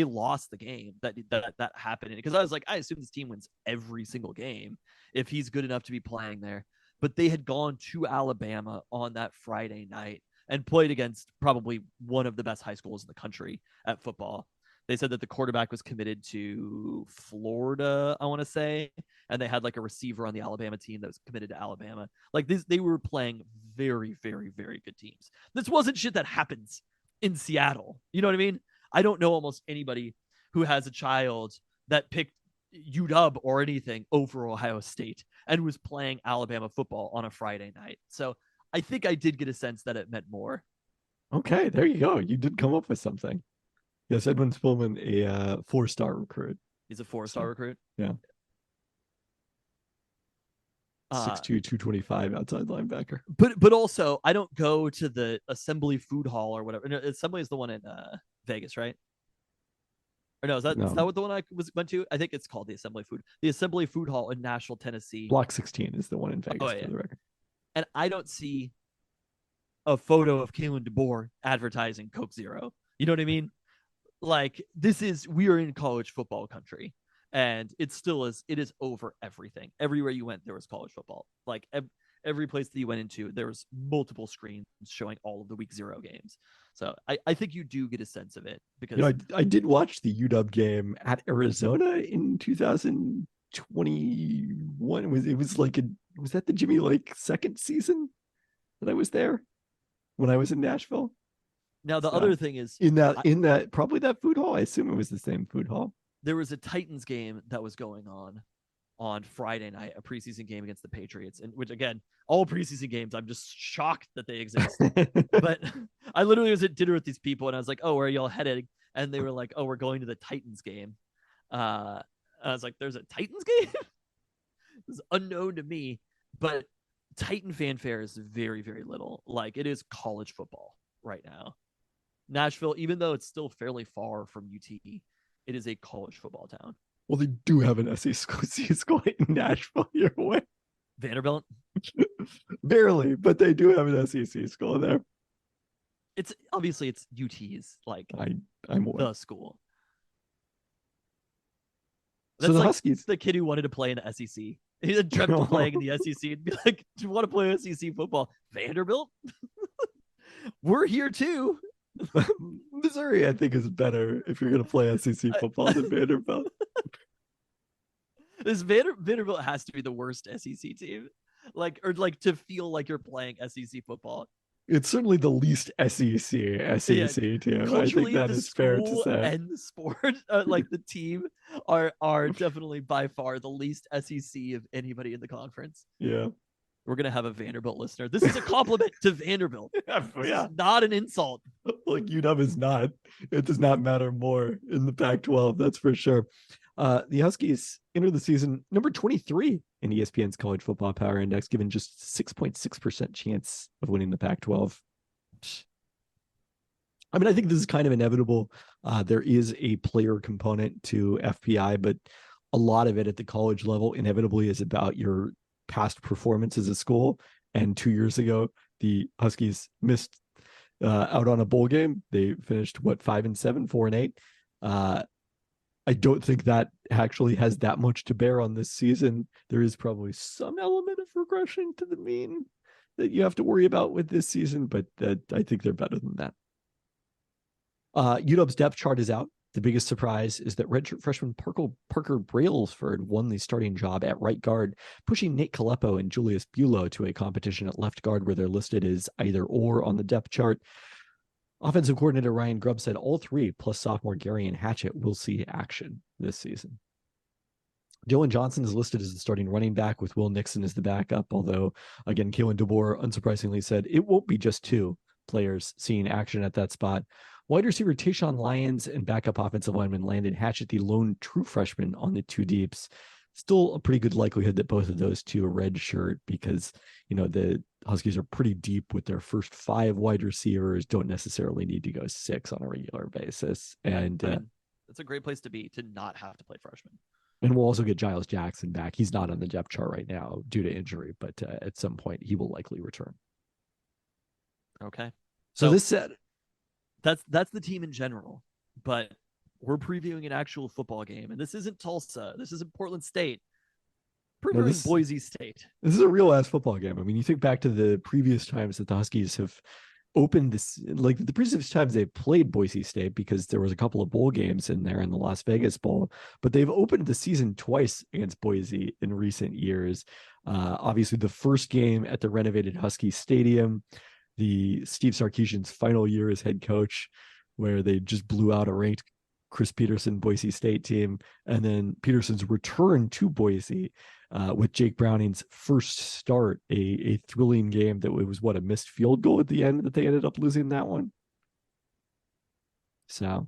lost the game that happened, because I was like, I assume this team wins every single game if he's good enough to be playing there. But they had gone to Alabama on that Friday night and played against probably one of the best high schools in the country at football. They said that the quarterback was committed to Florida, I want to say, and they had like a receiver on the Alabama team that was committed to Alabama. Like they were playing very, very, very good teams. This wasn't shit that happens in Seattle. You know what I mean? I don't know almost anybody who has a child that picked UW or anything over Ohio State and was playing Alabama football on a Friday night. So I think I did get a sense that it meant more. Okay, there you go. You did come up with something. Yes, Edwin Spillman, a 4-star recruit. He's a 4-star recruit. Yeah. 6'2", 225 outside linebacker. But also, I don't go to the Assembly Food Hall or whatever. No, Assembly is the one in Vegas, right? Or no, is that what the one I went to? I think it's called the Assembly Food Hall in Nashville, Tennessee. Block 16 is the one in Vegas, yeah. for the record. and I don't see a photo of Kalen DeBoer advertising Coke Zero. You know what I mean? Like we are in college football country, and it still is. It is over everything. Everywhere you went, there was college football. Like every place that you went into, there was multiple screens showing all of the week 0 games. So I think you do get a sense of it because I did watch the UW game at Arizona in 2021. Was that the Jimmy Lake second season that I was there when I was in Nashville? now the other thing is in that probably that food hall. I assume it was the same food hall. there was a Titans game that was going on Friday night, a preseason game against the Patriots, and which again, all preseason games, I'm just shocked that they exist. But I literally was at dinner with these people, and I was like, "Oh, where are y'all headed?" And they were like, "Oh, we're going to the Titans game." I was like, "There's a Titans game?" It's unknown to me, but Titan fanfare is very, very little. Like it is college football right now. Nashville, even though it's still fairly far from UT, it is a college football town. Well, they do have an SEC school in Nashville your way. Vanderbilt? Barely, but they do have an SEC school there. It's obviously it's UT's like I'm aware. the school. So That's the like Huskies, the kid who wanted to play in the SEC. He had dreamt of playing in the SEC and be like, "Do you want to play SEC football?" Vanderbilt? We're here too. Missouri, I think, is better if you're going to play SEC football than Vanderbilt. This Vanderbilt has to be the worst SEC team, like to feel like you're playing SEC football. It's certainly the least SEC team. I think that is fair to say. And the sport, like the team, are definitely by far the least SEC of anybody in the conference. Yeah, we're gonna have a Vanderbilt listener. This is a compliment to Vanderbilt. Yeah, not an insult. Like UW is not. It does not matter more in the Pac-12. That's for sure. The Huskies enter the season number 23 in ESPN's College Football Power Index, given just 6.6% chance of winning the Pac-12. I mean, I think this is kind of inevitable. There is a player component to FPI, but a lot of it at the college level inevitably is about your past performance as a school. And 2 years ago, the Huskies missed out on a bowl game. They finished 5-7, 4-8. I don't think that actually has that much to bear on this season. There is probably some element of regression to the mean that you have to worry about with this season, but I think they're better than that. UW's depth chart is out. The biggest surprise is that redshirt freshman Parker Brailsford won the starting job at right guard, pushing Nate Caleppo and Julius Bulow to a competition at left guard where they're listed as either or on the depth chart. Offensive coordinator Ryan Grubb said all three, plus sophomore Garion Hatchett, will see action this season. Dylan Johnson is listed as the starting running back with Will Nixon as the backup, although, again, Kalen DeBoer unsurprisingly said it won't be just two players seeing action at that spot. Wide receiver Tayshawn Lyons and backup offensive lineman Landon Hatchett, the lone true freshman on the two deeps. Still a pretty good likelihood that both of those two are red shirt because, the Huskies are pretty deep with their first 5 wide receivers, don't necessarily need to go 6 on a regular basis. And it's a great place to be, to not have to play freshmen. And we'll also get Giles Jackson back. He's not on the depth chart right now due to injury, but at some point he will likely return. Okay. So this said, that's the team in general, but we're previewing an actual football game, and this isn't Tulsa. This isn't Portland State. Previewing Boise State. This is a real ass football game. I mean, you think back to the previous times that the Huskies have opened this, like the previous times they played Boise State, because there was a couple of bowl games in there in the Las Vegas Bowl, but they've opened the season twice against Boise in recent years. Obviously, the first game at the renovated Husky Stadium, the Steve Sarkisian's final year as head coach, where they just blew out a ranked Chris Peterson Boise State team, and then Peterson's return to Boise with Jake Browning's first start, a thrilling game that was a missed field goal at the end that they ended up losing that one. So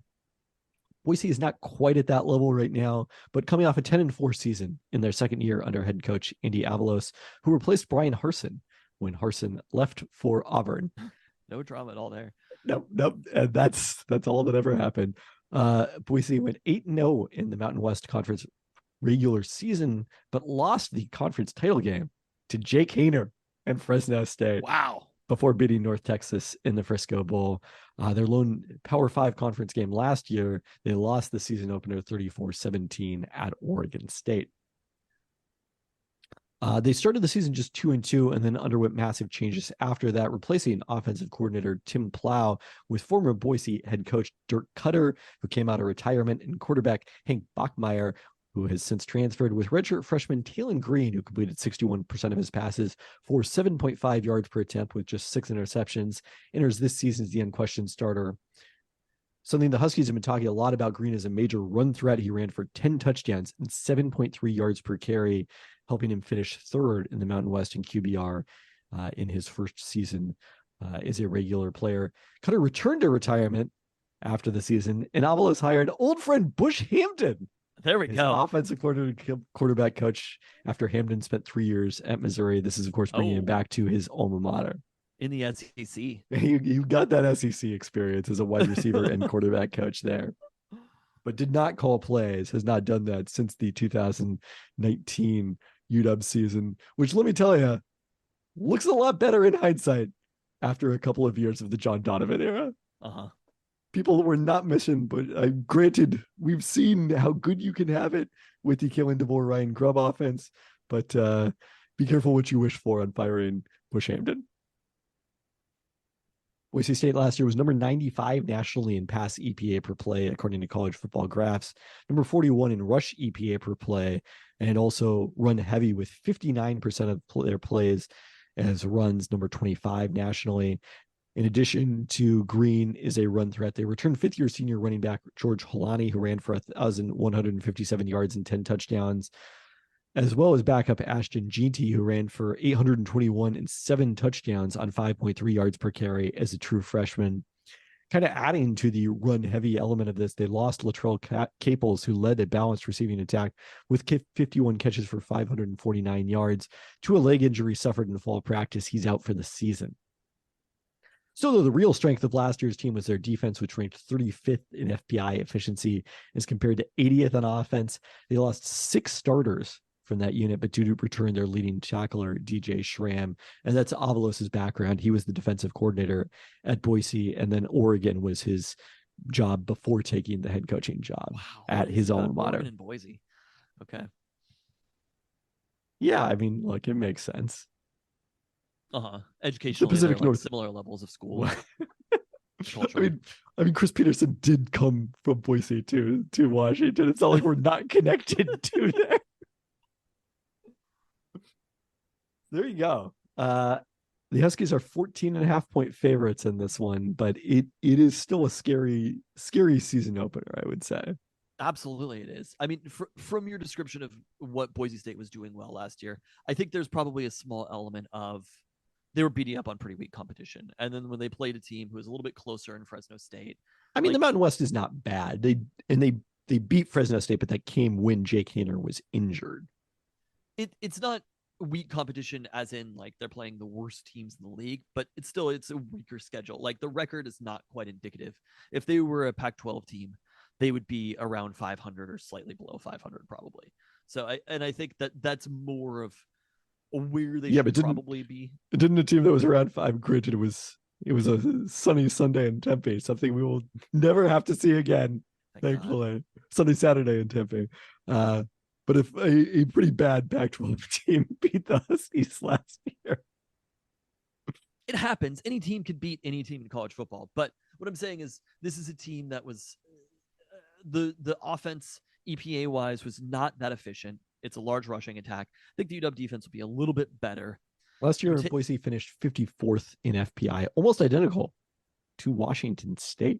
Boise is not quite at that level right now, but coming off a 10-4 season in their second year under head coach Andy Avalos, who replaced Brian Harsin when Harsin left for Auburn. No drama at all there. No, that's all that ever happened. Boise went 8-0 in the Mountain West Conference regular season, but lost the conference title game to Jake Hayner and Fresno State Wow. before beating North Texas in the Frisco Bowl. Their lone Power 5 conference game last year, they lost the season opener 34-17 at Oregon State. They started the season just 2-2 and then underwent massive changes after that, replacing offensive coordinator Tim Plow with former Boise head coach Dirk Cutter, who came out of retirement, and quarterback Hank Bachmeier, who has since transferred, with redshirt freshman Talon Green, who completed 61% of his passes for 7.5 yards per attempt with just 6 interceptions, enters this season as the unquestioned starter. Something the Huskies have been talking a lot about Green as a major run threat. He ran for 10 touchdowns and 7.3 yards per carry, helping him finish third in the Mountain West in QBR in his first season as a regular player. Cutter returned to retirement after the season, and Avalos hired old friend Bush Hampton. There we His go. offensive quarterback coach after Hampton spent 3 years at Missouri. This is, of course, bringing him back to his alma mater. In the SEC. You got that SEC experience as a wide receiver and quarterback coach there, but did not call plays, has not done that since the 2019 UW season, which, let me tell you, looks a lot better in hindsight after a couple of years of the John Donovan era. People were not missing, but granted, we've seen how good you can have it with the Kalen DeVore, Ryan Grubb offense, but be careful what you wish for on firing Bush Hampton. Boise State last year was number 95 nationally in pass EPA per play, according to College Football Graphs, number 41 in rush EPA per play, and also run heavy with 59% of their plays as runs, number 25 nationally. In addition to Green is a run threat, they returned fifth-year senior running back George Holani, who ran for 1,157 yards and 10 touchdowns, as well as backup Ashton Jeanty, who ran for 821 and 7 touchdowns on 5.3 yards per carry as a true freshman. Kind of adding to the run-heavy element of this, they lost Latrell Caples, who led a balanced receiving attack with 51 catches for 549 yards. To a leg injury suffered in fall practice, he's out for the season. So, though, the real strength of last year's team was their defense, which ranked 35th in FPI efficiency as compared to 80th on offense. They lost 6 starters from that unit, but do return their leading tackler, DJ Schramm. And that's Avalos' background. He was the defensive coordinator at Boise, and then Oregon was his job before taking the head coaching job at his alma mater. Oregon and Boise. Okay. Yeah, I mean, look, it makes sense. Educationally, the Pacific North, similar levels of school. I mean, Chris Peterson did come from Boise to Washington. It's not like we're not connected to there. There you go. The Huskies are 14.5-point favorites in this one, but it is still a scary season opener, I would say. Absolutely, it is. I mean, from your description of what Boise State was doing well last year, I think there's probably a small element of they were beating up on pretty weak competition. And then when they played a team who was a little bit closer in Fresno State. I mean, the Mountain West is not bad. They beat Fresno State, but that came when Jake Haener was injured. It's not weak competition as in like they're playing the worst teams in the league, but it's a weaker schedule. Like the record is not quite indicative. If they were a Pac-12 team, they would be around 500 or slightly below 500 probably. So I think that's more of where they should probably be. Didn't a team that was around 5, granted it was a sunny Sunday in Tempe, something we will never have to see again, thankfully. Sunny Saturday in Tempe. But if a pretty bad Pac-12 team beat the Huskies last year. It happens. Any team could beat any team in college football. But what I'm saying is this is a team that was the offense EPA wise was not that efficient. It's a large rushing attack. I think the UW defense will be a little bit better. Last year, Boise finished 54th in FPI, almost identical to Washington State.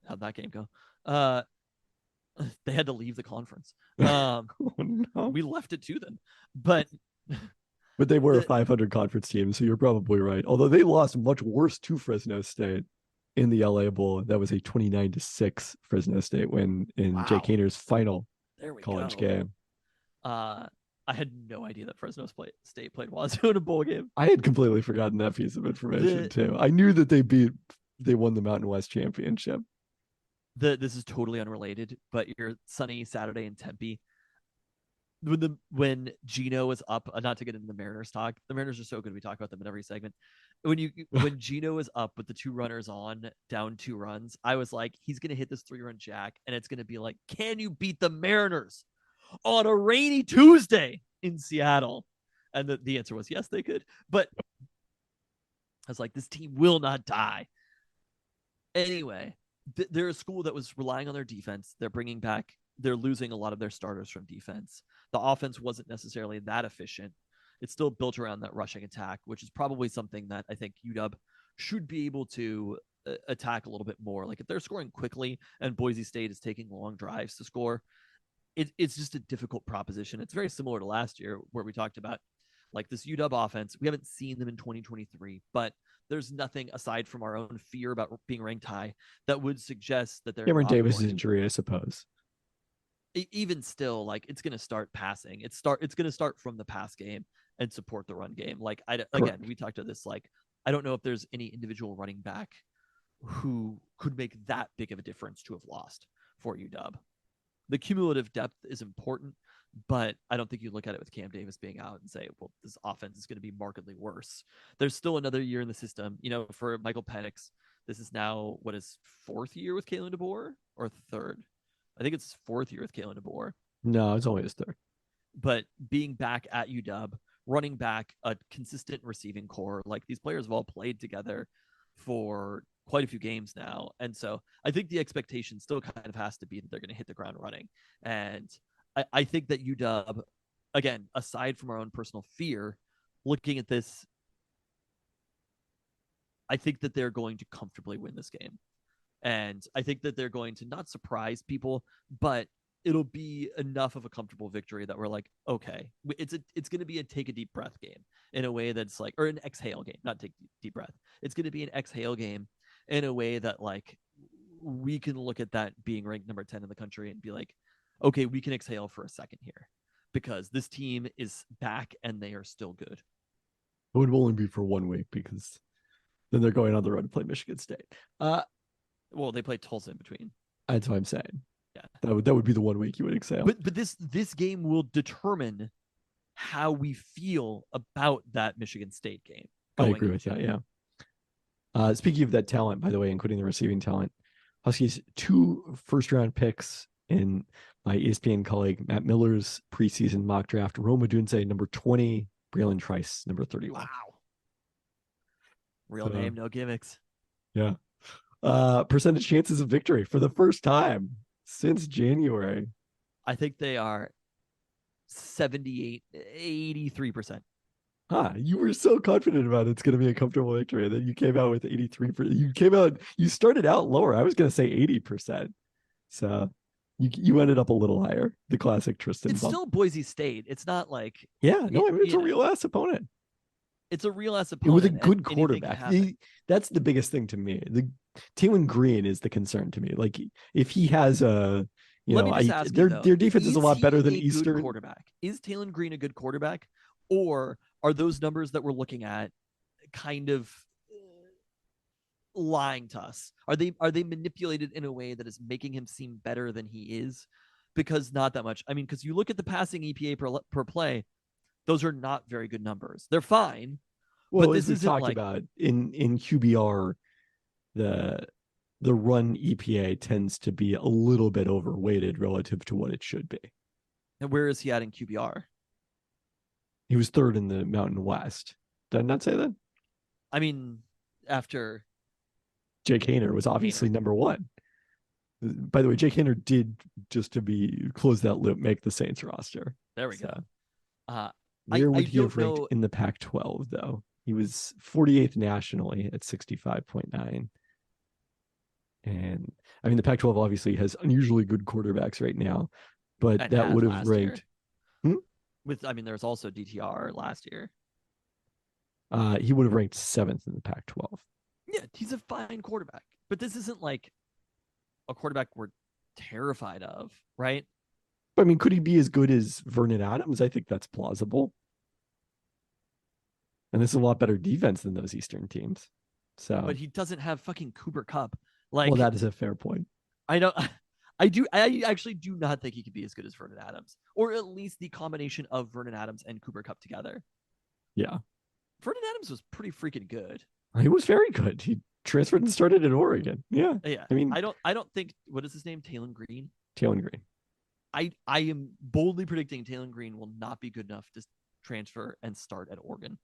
How'd that game go? They had to leave the conference. Oh, no. We left it to them, but they were a 500 conference team, so you're probably right. Although they lost much worse to Fresno State in the LA Bowl. That was a 29-6 Fresno State win in Jake Haener's final college game. I had no idea that Fresno State played Wazoo in a bowl game. I had completely forgotten that piece of information too. I knew that they won the Mountain West championship. This is totally unrelated, but your sunny Saturday in Tempe, when Gino is up, not to get into the Mariners talk, the Mariners are so good. We talk about them in every segment. When Gino is up with the 2 runners on, down 2 runs, I was like, he's gonna hit this 3-run jack, and it's gonna be like, can you beat the Mariners on a rainy Tuesday in Seattle? And the answer was yes, they could. But I was like, this team will not die. Anyway, they're a school that was relying on their defense. They're losing a lot of their starters from defense. The offense wasn't necessarily that efficient. It's still built around that rushing attack, which is probably something that I think UW should be able to attack a little bit more. Like if they're scoring quickly and Boise State is taking long drives to score, it's just a difficult proposition. It's very similar to last year where we talked about like this UW offense. We haven't seen them in 2023, but there's nothing aside from our own fear about being ranked high that would suggest that they're Cameron not Davis' going to injury, I suppose. even still, like it's going to start passing. It's going to start from the pass game and support the run game. Like again, we talked about this. Like I don't know if there's any individual running back who could make that big of a difference to have lost for UW. The cumulative depth is important, but I don't think you look at it with Cam Davis being out and say, well, this offense is going to be markedly worse. There's still another year in the system. You know, for Michael Penix, this is now what is 4th year with Kalen DeBoer or 3rd? I think it's 4th year with Kalen DeBoer. No, it's only his 3rd. But being back at UW, running back a consistent receiving core, like these players have all played together for quite a few games now. And so I think the expectation still kind of has to be that they're going to hit the ground running. And I think that UW, again, aside from our own personal fear, looking at this, I think that they're going to comfortably win this game. And I think that they're going to not surprise people, but it'll be enough of a comfortable victory that we're like, okay, it's going to be a take a deep breath game in a way that's like, or an exhale game, not take deep breath. It's going to be an exhale game in a way that like we can look at that being ranked number 10 in the country and be like, okay, we can exhale for a second here because this team is back and they are still good. It would only be for 1 week because then they're going on the road to play Michigan State. Well, they play Tulsa in between. That's what I'm saying. Yeah, that would be the 1 week you would exhale. But this game will determine how we feel about that Michigan State game. I agree with you. Yeah. Speaking of that talent, by the way, including the receiving talent, Huskies 2 first-round picks in my ESPN colleague Matt Miller's preseason mock draft. Rome Odunze, number 20, Braylon Trice, number 31. Wow. Real name, no gimmicks. Yeah. Percentage chances of victory for the first time since January. I think they are 83%. You were so confident about it's going to be a comfortable victory. And then you came out with 83%. You started out lower. I was going to say 80%. So you ended up a little higher. The classic Tristan. It's still Boise State. It's not like. Yeah, no, it's a real ass opponent. It's a real ass opponent. With a good quarterback. That's the biggest thing to me. Taylon Green is the concern to me. Like if he has a, their defense is a lot better than Eastern. Quarterback. Is Taylon Green a good quarterback? Or are those numbers that we're looking at kind of lying to us? Are they manipulated in a way that is making him seem better than he is? Because not that much. I mean, because you look at the passing EPA per play, those are not very good numbers. They're fine. Well, but as we've talked about in QBR, the run EPA tends to be a little bit overweighted relative to what it should be. And where is he at in QBR? He was 3rd in the Mountain West. Did I not say that? I mean, after Jake Haener was obviously number 1. By the way, Jake Haener did, just to close that loop, make the Saints roster. There we go. Where would he have ranked in the Pac-12 though? He was 48th nationally at 65.9. And I mean, the Pac-12 obviously has unusually good quarterbacks right now, but that would have ranked. There's also DTR last year. He would have ranked 7th in the Pac-12. Yeah, he's a fine quarterback, but this isn't like a quarterback we're terrified of, right? I mean, could he be as good as Vernon Adams? I think that's plausible. And this is a lot better defense than those Eastern teams. So, but he doesn't have fucking Cooper Kupp. Well, that is a fair point. I I actually do not think he could be as good as Vernon Adams, or at least the combination of Vernon Adams and Cooper Kupp together. Yeah. Vernon Adams was pretty freaking good. He was very good. He transferred and started at Oregon. Yeah. Yeah. I mean, I don't think, what is his name? Talon Green. Talon Green. I am boldly predicting Talon Green will not be good enough to transfer and start at Oregon.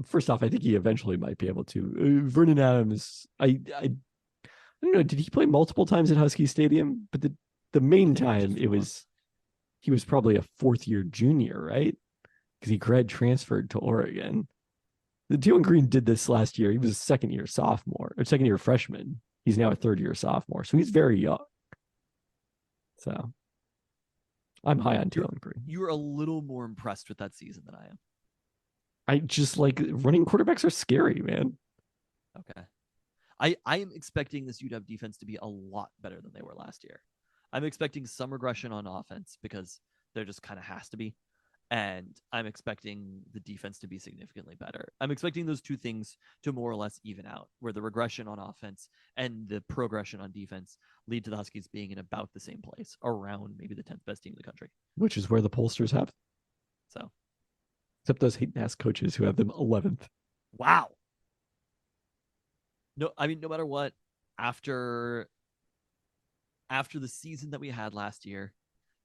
First off, I think he eventually might be able to. Vernon Adams, I don't know. Did he play multiple times at Husky Stadium? But the main time he was probably a fourth year junior, right? Because he grad transferred to Oregon. The Talon Green did this last year. He was a second year freshman. He's now a third year sophomore, so he's very young. So I'm high on Talon Green. You're a little more impressed with that season than I am. I just like running quarterbacks are scary, man. Okay. I am expecting this UW defense to be a lot better than they were last year. I'm expecting some regression on offense because there just kind of has to be. And I'm expecting the defense to be significantly better. I'm expecting those two things to more or less even out, where the regression on offense and the progression on defense lead to the Huskies being in about the same place, around maybe the 10th best team in the country. Which is where the pollsters have. So, except those hate-ass coaches who have them 11th. Wow. No, I mean, no matter what, after the season that we had last year,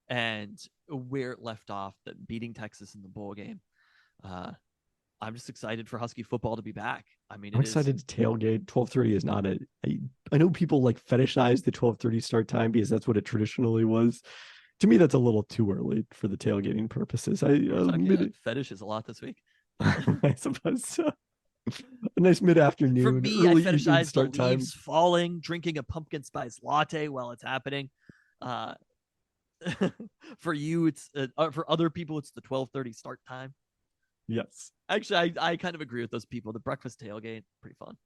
and where it left off, that beating Texas in the bowl game, I'm just excited for Husky football to be back. I mean, I'm excited to tailgate. 12:30 is not I know people like fetishize the 12:30 start time because that's what it traditionally was. To me, that's a little too early for the tailgating purposes. Fetish is a lot this week. I suppose so. A nice mid-afternoon. For me, I early fetishize start the leaves falling, drinking a pumpkin spice latte while it's happening. For you, it's for other people, it's the 12:30 start time. Yes. Actually, I kind of agree with those people. The breakfast tailgate, pretty fun.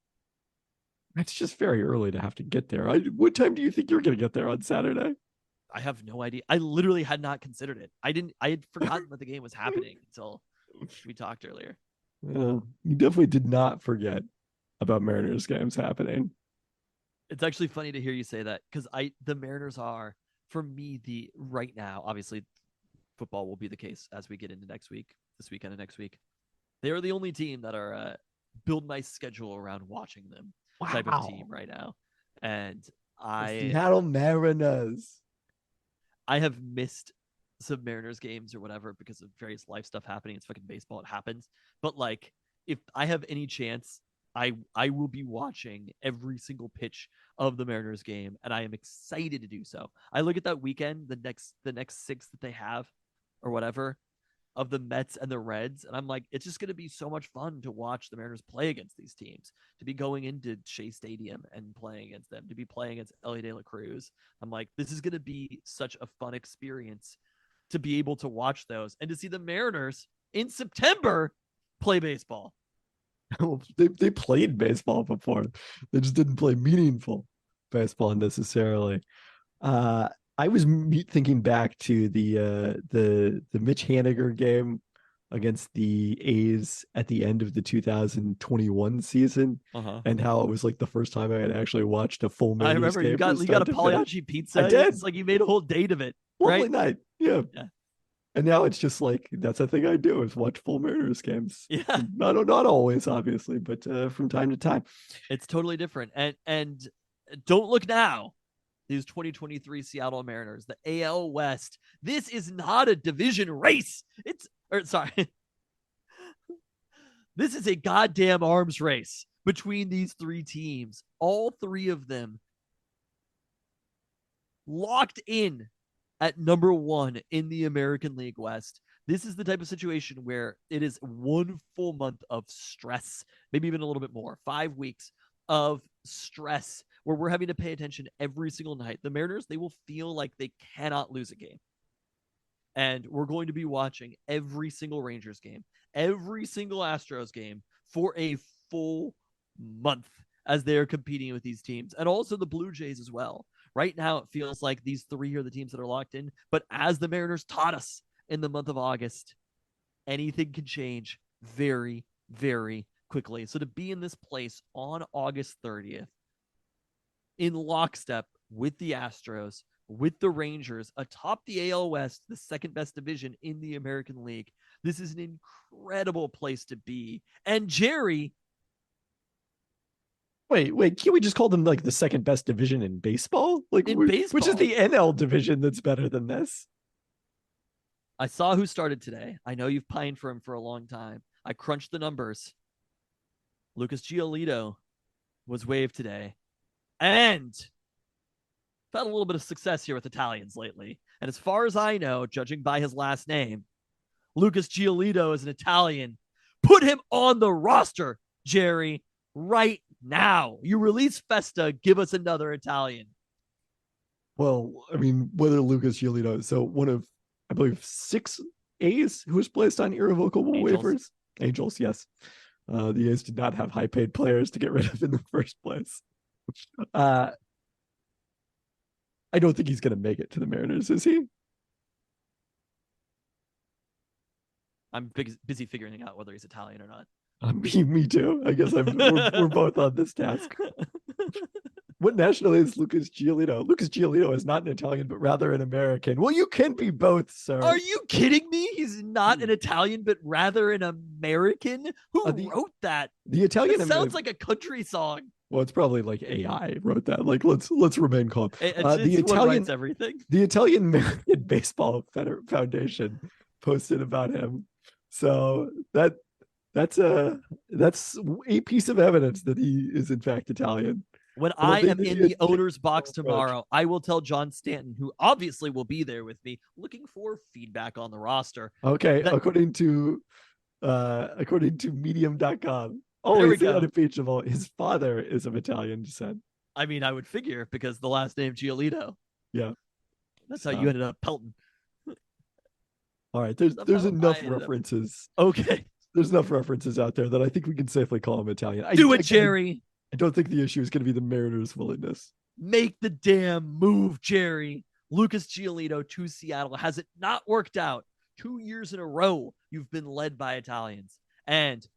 It's just very early to have to get there. What time do you think you're going to get there on Saturday? I have no idea. I literally had not considered it. I had forgotten that the game was happening until we talked earlier. You definitely did not forget about Mariners games happening. It's actually funny to hear you say that, because the Mariners are, for me, right now, obviously football will be the case as we get into this weekend and next week. They are the only team that are build my schedule around watching them type of team right now. And Seattle Mariners. I have missed some Mariners games or whatever because of various life stuff happening. It's fucking baseball. It happens. But like, if I have any chance, I will be watching every single pitch of the Mariners game, and I am excited to do so. I look at that weekend, the next 6 that they have or whatever of the Mets and the Reds, and I'm like, it's just going to be so much fun to watch the Mariners play against these teams, to be going into Shea Stadium and playing against them, to be playing against Ellie De La Cruz. I'm like, this is going to be such a fun experience to be able to watch those and to see the Mariners in September play baseball. They played baseball before. They just didn't play meaningful baseball necessarily. I was thinking back to the Mitch Haniger game against the A's at the end of the 2021 season, and how it was like the first time I had actually watched a full Mariners I remember game. you got a Pagliacci pizza. I did. It's like you made a whole date of it. Lovely right? night. Yeah. And now it's just like, that's a thing I do, is watch full Mariners games. Yeah. Not always, obviously, but from time to time. It's totally different. And don't look now. These 2023 Seattle Mariners, the AL West. This is not a division race. This is a goddamn arms race between these 3 teams. All 3 of them locked in at number 1 in the American League West. This is the type of situation where it is 1 full month of stress, maybe even a little bit more, 5 weeks of stress where we're having to pay attention every single night. The Mariners, they will feel like they cannot lose a game. And we're going to be watching every single Rangers game, every single Astros game for a full month as they're competing with these teams. And also the Blue Jays as well. Right now, it feels like these 3 are the teams that are locked in. But as the Mariners taught us in the month of August, anything can change very, very quickly. So to be in this place on August 30th, in lockstep with the Astros, with the Rangers atop the AL West, the second best division in the American League. This is an incredible place to be. And Jerry, Wait, can't we just call them like the second best division in baseball? Like, in which is baseball. the NL division that's better than this? I saw who started today. I know you've pined for him for a long time. I crunched the numbers. Lucas Giolito was waived today. And I've had a little bit of success here with Italians lately. And as far as I know, judging by his last name, Lucas Giolito is an Italian. Put him on the roster, Jerry, right now. You release Festa, give us another Italian. Well, I mean, whether Lucas Giolito, so one of, I believe, 6 A's who was placed on irrevocable Angels. waivers. Angels, yes. The A's did not have high-paid players to get rid of in the first place. I don't think he's going to make it to the Mariners, is he? I'm busy figuring out whether he's Italian or not. Me too. I guess we're both on this task. What nationality is Lucas Giolito? Lucas Giolito is not an Italian, but rather an American. Well, you can be both, sir. Are you kidding me? He's not an Italian, but rather an American? Who wrote that? The Italian That sounds like a country song. Well, it's probably like AI wrote that. Like, let's remain calm. It's the Italian everything. The Italian American Baseball Foundation posted about him. So that's a piece of evidence that he is in fact Italian. When I am in the owner's box tomorrow, I will tell John Stanton, who obviously will be there with me, looking for feedback on the roster. Okay, according to medium.com, always unimpeachable, his father is of Italian descent. I mean, I would figure because the last name Giolito. Yeah. That's how you ended up Pelton. All right, there's enough references. Okay. There's enough references out there that I think we can safely call him Italian. Do it, Jerry. I don't think the issue is going to be the Mariners' willingness. Make the damn move, Jerry. Lucas Giolito to Seattle. Has it not worked out? 2 years in a row, you've been led by Italians. And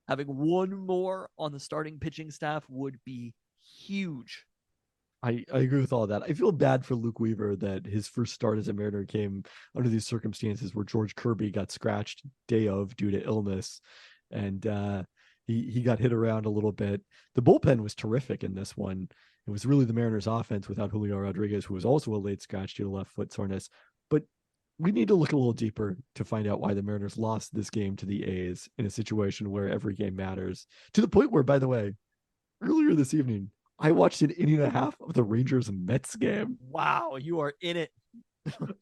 having one more on the starting pitching staff would be huge. I agree with all that. I feel bad for Luke Weaver that his first start as a Mariner came under these circumstances where George Kirby got scratched day of due to illness. And he got hit around a little bit. The bullpen was terrific in this one. It was really the Mariners offense without Julio Rodriguez, who was also a late scratch due to left foot soreness. But we need to look a little deeper to find out why the Mariners lost this game to the A's in a situation where every game matters. To the point where, by the way, earlier this evening, I watched an inning and a half of the Rangers-Mets game. Wow, you are in it.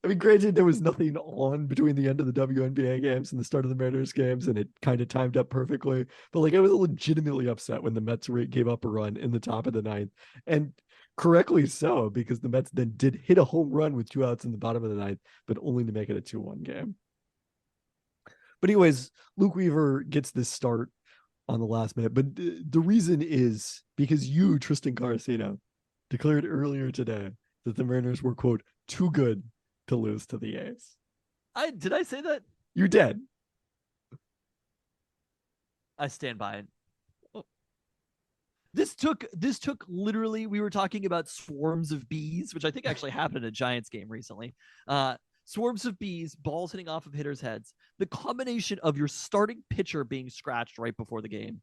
I mean, granted, there was nothing on between the end of the WNBA games and the start of the Mariners games, and it kind of timed up perfectly. But like, I was legitimately upset when the Mets gave up a run in the top of the ninth, and correctly so, because the Mets then did hit a home run with 2 outs in the bottom of the ninth, but only to make it a 2-1 game. But anyways, Luke Weaver gets this start on the last minute, but the reason is because you, Tristan Carcino, declared earlier today that the Mariners were, quote, too good to lose to the A's. Did I say that? You did. I stand by it. This took literally, we were talking about swarms of bees, which I think actually happened in a Giants game recently. Swarms of bees, balls hitting off of hitters' heads. The combination of your starting pitcher being scratched right before the game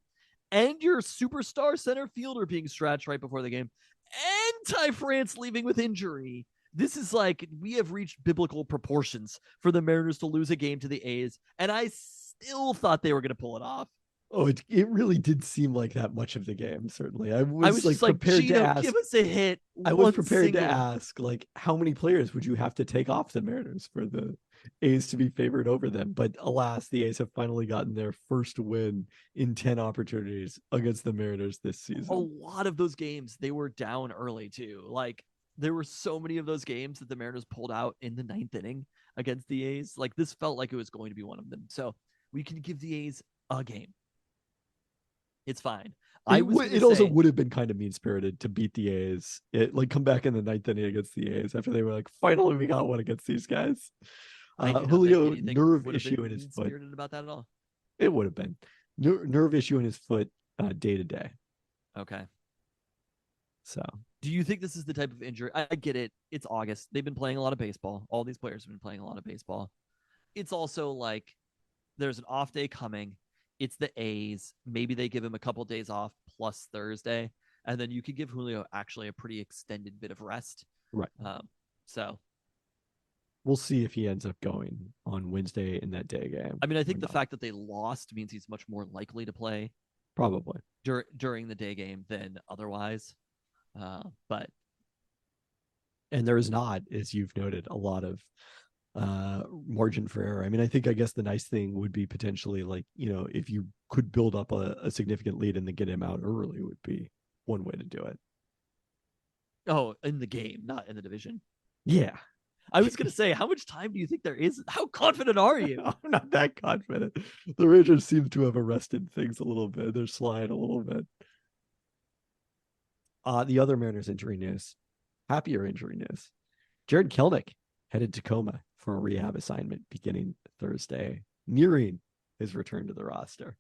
and your superstar center fielder being scratched right before the game and Ty France leaving with injury. This is like, we have reached biblical proportions for the Mariners to lose a game to the A's, and I still thought they were going to pull it off. Oh, it really did seem like that much of the game. Certainly, I was like just like, prepared Gino, to ask. give us a hit. I was prepared to ask, like, how many players would you have to take off the Mariners for the A's to be favored over them? But alas, the A's have finally gotten their first win in 10 opportunities against the Mariners this season. A lot of those games, they were down early too. Like, there were so many of those games that the Mariners pulled out in the 9th inning against the A's. Like, this felt like it was going to be one of them. So we can give the A's a game. It's fine. It also would have been kind of mean-spirited to beat the A's. Come back in the 9th inning against the A's after they were like, finally we got one against these guys. Julio, nerve issue in his foot. About that at all? It would have been. Nerve issue in his foot day to day. Okay. So Do you think this is the type of injury? I get it. It's August. They've been playing a lot of baseball. All these players have been playing a lot of baseball. It's also like there's an off day coming. It's the A's. Maybe they give him a couple days off plus Thursday, and then you could give Julio actually a pretty extended bit of rest. Right. So we'll see if he ends up going on Wednesday in that day game. I mean, I think or the not. fact that they lost means he's much more likely to play Probably. during the day game than otherwise. But And there is not, as you've noted, a lot of margin for error. I mean, I guess the nice thing would be potentially like, if you could build up a significant lead and then get him out early would be one way to do it. in the game, not in the division. Yeah. I was gonna say, how much time do you think there is? How confident are you? I'm not that confident. The Rangers seem to have arrested things a little bit. They're sliding a little bit. The other Mariners injury news, happier injury news. Jared Kelenic headed to Tacoma for a rehab assignment beginning Thursday, nearing his return to the roster.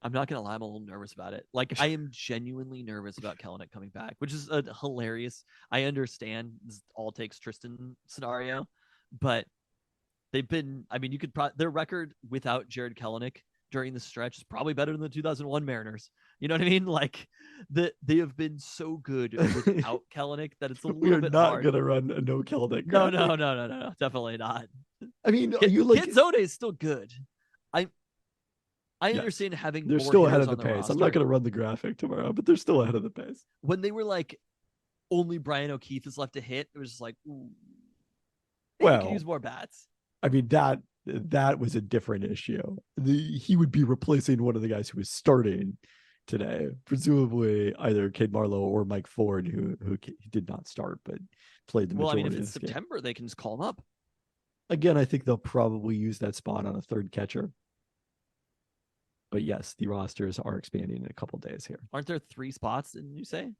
I'm not gonna lie, I'm a little nervous about it. Like, I am genuinely nervous about Kelenic coming back, which is a hilarious. I understand this all takes Tristan scenario, but they've been. I mean, you could their record without Jared Kelenic during the stretch is probably better than the 2001 Mariners. You know what I mean? Like, they have been so good without Kelenic that it's a We little are bit not hard. going to run a no Kelenic. No, definitely not. I mean, you like Canzone is still good. I Yes. understand having they're more still ahead hairs of the on pace. roster. I'm not going to run the graphic tomorrow, but they're still ahead of the pace. When they were like, only Brian O'Keefe is left to hit, it was just like, ooh, maybe you could Well, use more bats. I mean, that was a different issue. He would be replacing one of the guys who was starting today, presumably either Cade Marlowe or Mike Ford, who did not start but played the Well, I majority mean, if of it's this game. September, they can just call him up. Again, I think they'll probably use that spot on a third catcher. But yes, the rosters are expanding in a couple days here. Aren't there 3 spots, didn't you say?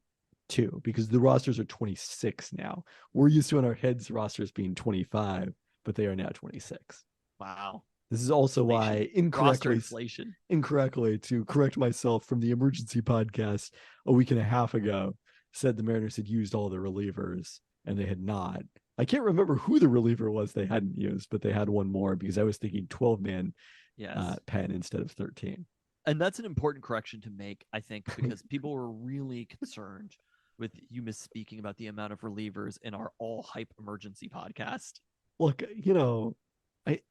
2, because the rosters are 26 now. We're used to in our heads rosters being 25, but they are now 26. Wow. This is also why Roster inflation. incorrectly, to correct myself from the emergency podcast a week and a half ago, said the Mariners had used all the relievers, and they had not. I can't remember who the reliever was they hadn't used, but they had one more because I was thinking 12-man Yes. pen instead of 13. And that's an important correction to make, I think, because people were really concerned with you misspeaking about the amount of relievers in our all hype emergency podcast. Look,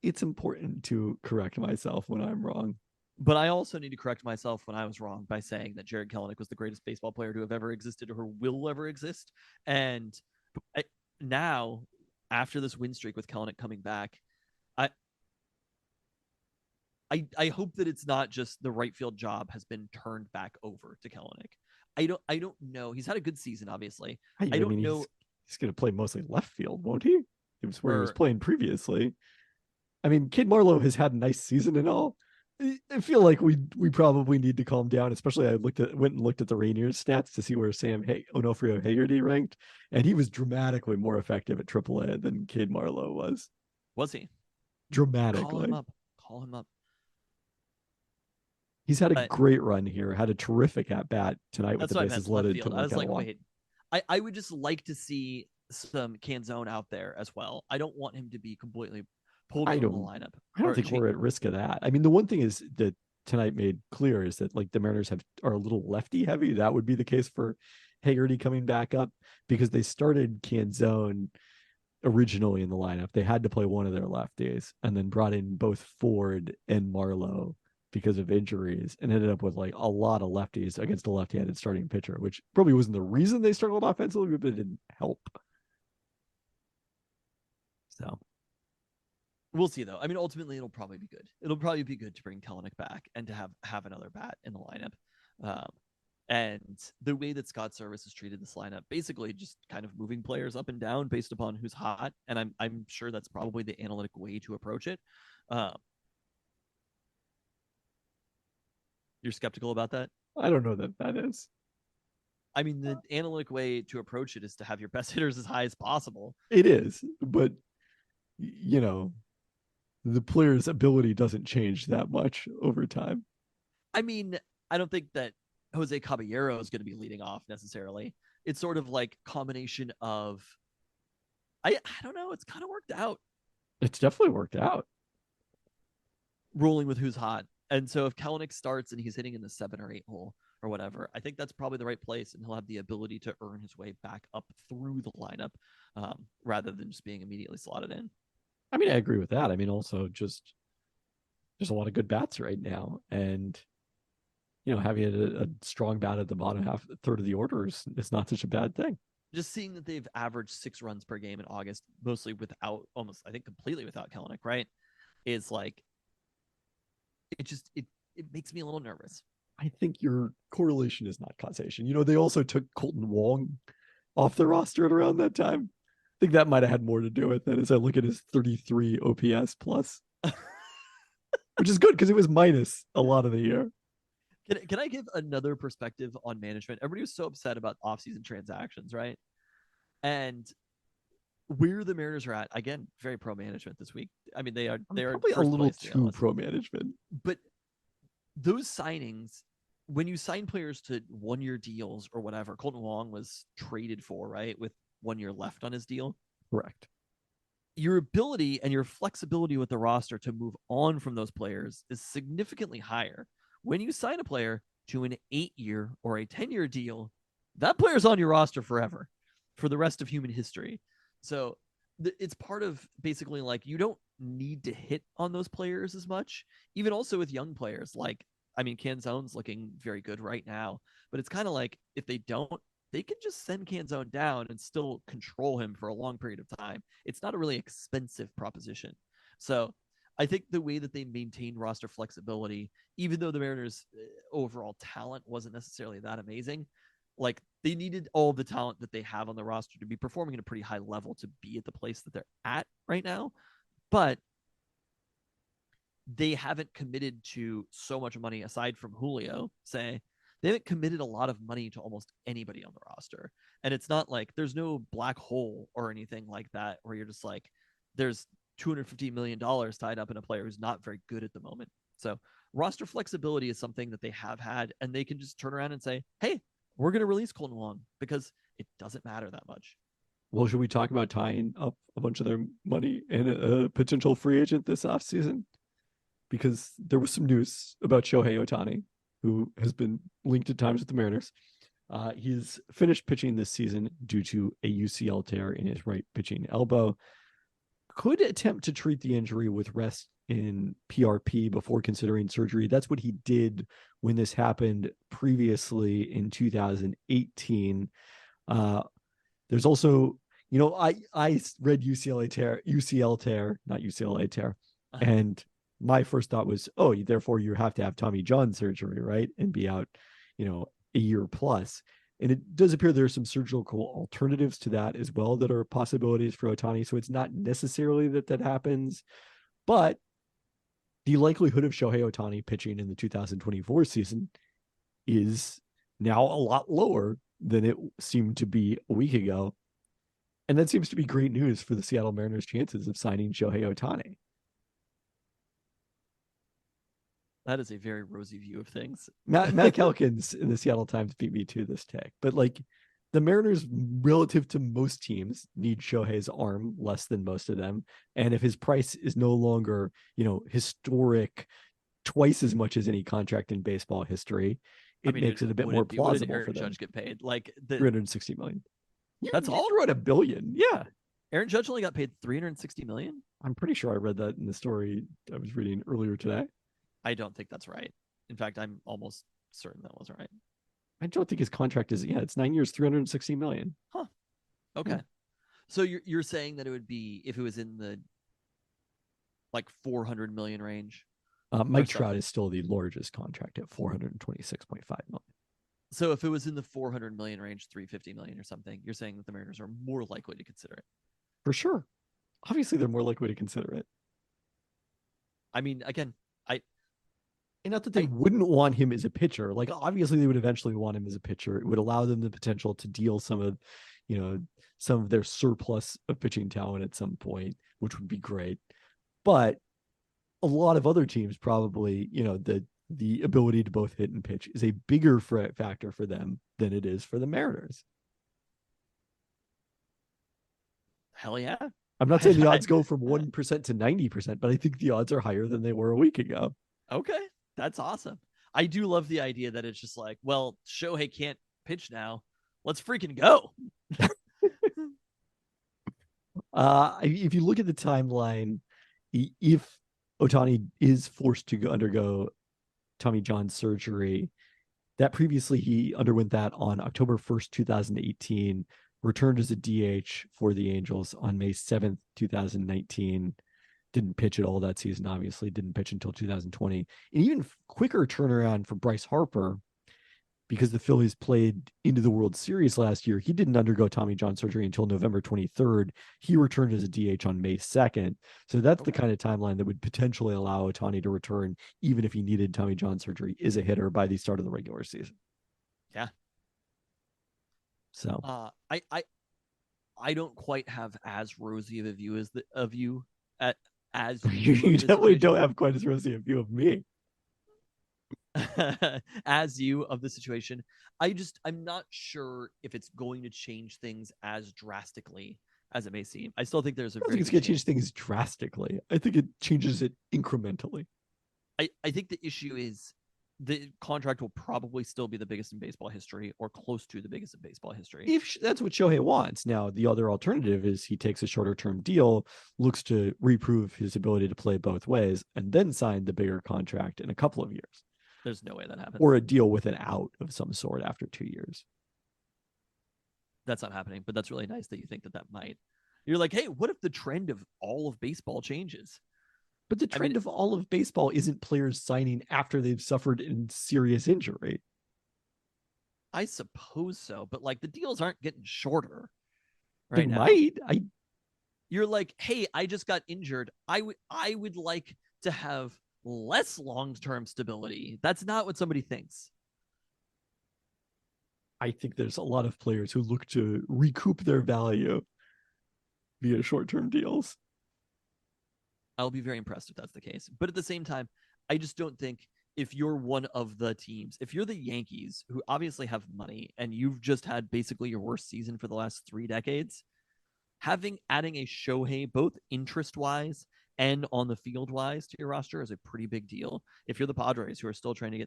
it's important to correct myself when I'm wrong. But I also need to correct myself when I was wrong by saying that Jared Kelenic was the greatest baseball player to have ever existed or will ever exist. And now, after this win streak with Kelenic coming back, I hope that it's not just the right field job has been turned back over to Kelenic. I don't know. He's had a good season, obviously. I don't know. He's going to play mostly left field, won't he? It was where he was Or- playing previously. I mean, Cade Marlowe has had a nice season and all. I feel like we probably need to calm down, especially I went and looked at the Rainiers stats to see where Onofrio Haggerty ranked, and he was dramatically more effective at AAA than Cade Marlowe was. Was he? Dramatically. Call him up. He's had a great run here, had a terrific at-bat tonight with That's the what I bases meant. Left loaded. field. I was like, wait. I would just like to see some Canzone out there as well. I don't want him to be completely pulled from the lineup. I don't think we're at risk of that. I mean, the one thing is that tonight made clear is that like the Mariners are a little lefty heavy. That would be the case for Haggerty coming back up because they started Canzone originally in the lineup. They had to play one of their lefties and then brought in both Ford and Marlowe because of injuries and ended up with like a lot of lefties against a left-handed starting pitcher, which probably wasn't the reason they struggled offensively, but it didn't help. So we'll see, though. I mean, ultimately, it'll probably be good. It'll probably be good to bring Kelenic back and to have another bat in the lineup. And the way that Scott Service has treated this lineup, basically just kind of moving players up and down based upon who's hot. And I'm sure that's probably the analytic way to approach it. You're skeptical about that? I don't know that is. I mean, the analytic way to approach it is to have your best hitters as high as possible. It is, but the player's ability doesn't change that much over time. I mean, I don't think that Jose Caballero is going to be leading off necessarily. it's sort of like combination of I don't know, it's kind of worked out It's definitely worked out. rolling with who's hot. And so if Kalanick starts and he's hitting in the 7 or 8 hole or whatever, I think that's probably the right place, and he'll have the ability to earn his way back up through the lineup rather than just being immediately slotted in. I mean, I agree with that. I mean, also just there's a lot of good bats right now, and having a strong bat at the bottom third of the order is not such a bad thing. Just seeing that they've averaged 6 runs per game in August, mostly without, almost I think completely without Kalanick, right? Is like it makes me a little nervous. I think your correlation is not causation. They also took Colton Wong off the roster at around that time. I think that might have had more to do with it as I look at his 33 OPS plus, which is good because it was minus a lot of the year. Can I give another perspective on management? Everybody was so upset about offseason transactions, right? And where the Mariners are at, again, very pro management this week. I mean, they're probably a little too pro management. But those signings, when you sign players to 1-year deals or whatever, Colton Wong was traded for, right, with 1 year left on his deal. Correct. Your ability and your flexibility with the roster to move on from those players is significantly higher. When you sign a player to an 8-year or a 10-year deal, that player's on your roster forever for the rest of human history. So it's part of basically like you don't need to hit on those players as much, even also with young players. Like, I mean, Canzone's looking very good right now, but it's kind of like if they don't, they can just send Canzone down and still control him for a long period of time. It's not a really expensive proposition. So I think the way that they maintain roster flexibility, even though the Mariners' overall talent wasn't necessarily that amazing, like they needed all the talent that they have on the roster to be performing at a pretty high level to be at the place that they're at right now. But they haven't committed to so much money aside from Julio, say. They haven't committed a lot of money to almost anybody on the roster. And it's not like there's no black hole or anything like that where you're just like, there's $250 million tied up in a player who's not very good at the moment. So roster flexibility is something that they have had, and they can just turn around and say, hey, we're going to release Colton Wong because it doesn't matter that much. Well, should we talk about tying up a bunch of their money and a potential free agent this offseason? Because there was some news about Shohei Ohtani, who has been linked at times with the Mariners. He's finished pitching this season due to a UCL tear in his right pitching elbow. Could attempt to treat the injury with rest in PRP before considering surgery. That's what he did when this happened previously in 2018. There's also, I read UCL tear, not UCLA tear. And my first thought was, oh, therefore you have to have Tommy John surgery, right? And be out, a year plus. And it does appear there are some surgical alternatives to that as well that are possibilities for Ohtani. So it's not necessarily that happens, but the likelihood of Shohei Ohtani pitching in the 2024 season is now a lot lower than it seemed to be a week ago. And that seems to be great news for the Seattle Mariners' chances of signing Shohei Ohtani. That is a very rosy view of things. Matt Calkins in the Seattle Times beat me to this take. But the Mariners, relative to most teams, need Shohei's arm less than most of them. And if his price is no longer, historic, twice as much as any contract in baseball history, it makes it a bit more plausible for them. Judge get paid? Like $360 million. That's all? Threw out $1 billion. Yeah. Aaron Judge only got paid $360 million? I'm pretty sure I read that in the story I was reading earlier today. I don't think that's right. In fact, I'm almost certain that wasn't right. I don't think his contract is. Yeah, it's 9 years, $360 million. Huh. Okay. Yeah. So you're saying that it would be if it was in the like 400 million range. Mike Trout is still the largest contract at $426.5 million. So if it was in the 400 million range, 350 million or something, you're saying that the Mariners are more likely to consider it. For sure. Obviously, they're more likely to consider it. I mean, again, and not that they wouldn't want him as a pitcher. Like, obviously, they would eventually want him as a pitcher. It would allow them the potential to deal some of their surplus of pitching talent at some point, which would be great. But a lot of other teams probably, the ability to both hit and pitch is a bigger factor for them than it is for the Mariners. Hell yeah. I'm not saying the I- odds go from 1% to 90%, but I think the odds are higher than they were a week ago. Okay, that's awesome. I do love the idea that it's just like, well, Shohei can't pitch now. Let's freaking go. If you look at the timeline, if Otani is forced to undergo Tommy John surgery, that previously he underwent that on October 1st, 2018, returned as a DH for the Angels on May 7th, 2019. Didn't pitch at all that season, obviously, didn't pitch until 2020. An even quicker turnaround for Bryce Harper, because the Phillies played into the World Series last year. He didn't undergo Tommy John surgery until November 23rd. He returned as a DH on May 2nd. So that's the kind of timeline that would potentially allow Otani to return, even if he needed Tommy John surgery, is a hitter by the start of the regular season. Yeah. So I don't quite have as rosy of a view of you as you of this definitely situation. don't have quite as rosy a view of me. As you of the situation. I'm not sure if it's going to change things as drastically as it may seem. I still think there's a I don't very think it's good going to chance. change things drastically. I think it changes it incrementally. I think the issue is the contract will probably still be the biggest in baseball history or close to the biggest in baseball history. If that's what Shohei wants. Now, the other alternative is he takes a shorter term deal, looks to reprove his ability to play both ways, and then sign the bigger contract in a couple of years. There's no way that happens. Or a deal with an out of some sort after 2 years. That's not happening, but that's really nice that you think that might. You're like, hey, what if the trend of all of baseball changes? But the trend of all of baseball isn't players signing after they've suffered a serious injury. I suppose so, but like the deals aren't getting shorter They right now. might. You're like, hey, I just got injured. I would like to have less long-term stability. That's not what somebody thinks. I think there's a lot of players who look to recoup their value via short-term deals. I'll be very impressed if that's the case. But at the same time, I just don't think if you're one of the teams, if you're the Yankees, who obviously have money and you've just had basically your worst season for the last 3 decades, adding a Shohei, both interest-wise and on the field-wise to your roster is a pretty big deal. If you're the Padres, who are still trying to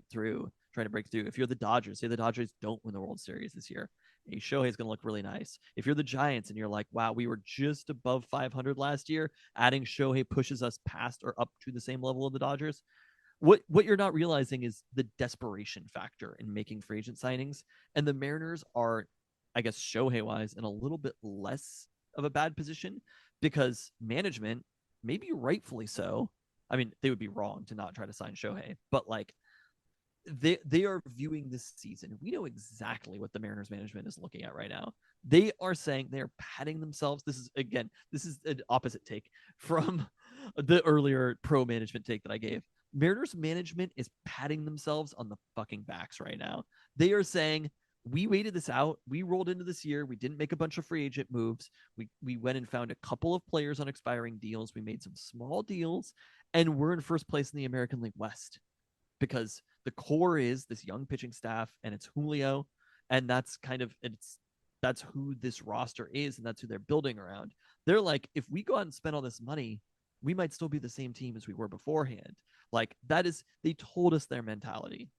break through, if you're the Dodgers, say the Dodgers don't win the World Series this year, a Shohei is going to look really nice. If you're the Giants and you're like, wow, we were just above 500 last year, adding Shohei pushes us past or up to the same level of the Dodgers. What you're not realizing is the desperation factor in making free agent signings. And the Mariners are, I guess, Shohei-wise, in a little bit less of a bad position because management, maybe rightfully so, I mean, they would be wrong to not try to sign Shohei, but like they are viewing this season. We know exactly what the Mariners management is looking at right now. They are saying they're patting themselves. This is an opposite take from the earlier pro management take that I gave. Mariners management is patting themselves on the fucking backs right now. They are saying, we waited this out. We rolled into this year. We didn't make a bunch of free agent moves. We went and found a couple of players on expiring deals. We made some small deals, and we're in first place in the American League West because the core is this young pitching staff, and it's Julio, and that's who this roster is, and that's who they're building around. They're like, if we go out and spend all this money, we might still be the same team as we were beforehand. Like they told us their mentality.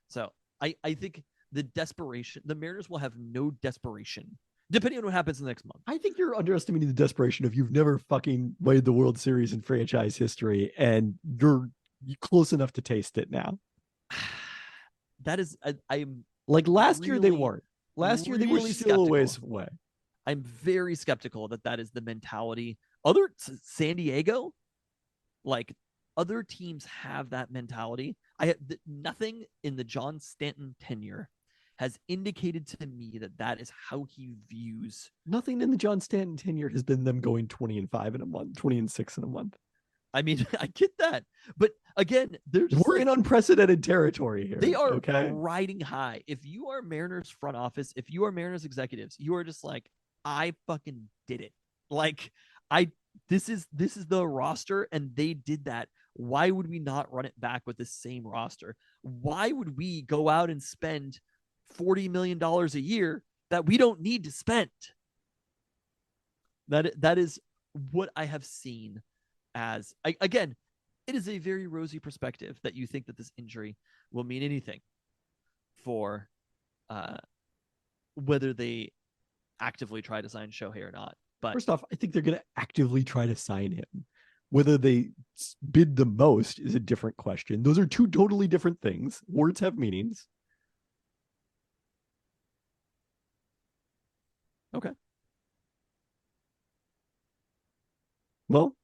So I think the Mariners will have no desperation, depending on what happens in the next month. I think you're underestimating the desperation of you've never fucking played the World Series in franchise history, and you're close enough to taste it now. That is, I'm like last really, year they weren't. Last year they were really still a ways skeptical. away. I'm very skeptical that is the mentality. San Diego, like other teams have that mentality. Nothing in the John Stanton tenure has indicated to me that is how he views. Nothing in the John Stanton tenure has been them going 20-5 in a month, 20-6 in a month. I mean, I get that, but again, we're in unprecedented territory here. They are riding high. If you are Mariners front office, if you are Mariners executives, you are just like, I fucking did it. Like this is the roster, and they did that. Why would we not run it back with the same roster? Why would we go out and spend $40 million a year that we don't need to spend? That is what I have seen as again, it is a very rosy perspective that you think that this injury will mean anything for whether they actively try to sign Shohei or not. But First off, I think they're going to actively try to sign him. Whether they bid the most is a different question. Those are two totally different things. Words have meanings. okay. Well,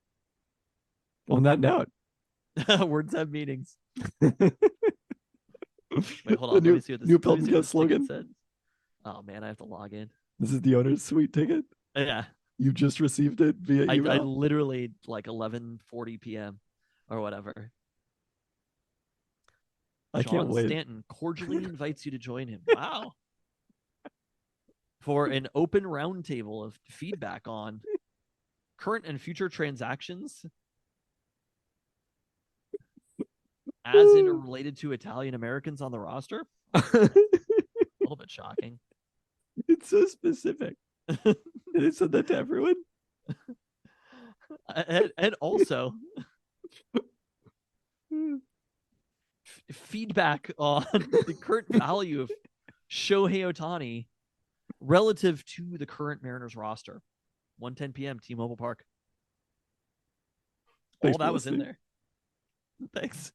on that note, Words have meanings. wait, Wait, hold on. New, Let me see what this, new let me see what Peltoncast this ticket slogan. said. Oh man, I have to log in. This is the owner's suite ticket. Yeah. You just received it via I email. literally like 11:40 p.m. or whatever. I can't John wait. Stanton cordially invites you to join him. Wow. For an open roundtable of feedback on current and future transactions, as in related to Italian Americans on the roster. A little bit shocking. It's so specific. They said that to everyone. And also feedback on the current value of Shohei Ohtani relative to the current Mariners roster. 1:10 p.m. T-Mobile Park. Thanks All for that was in listening. there. Thanks.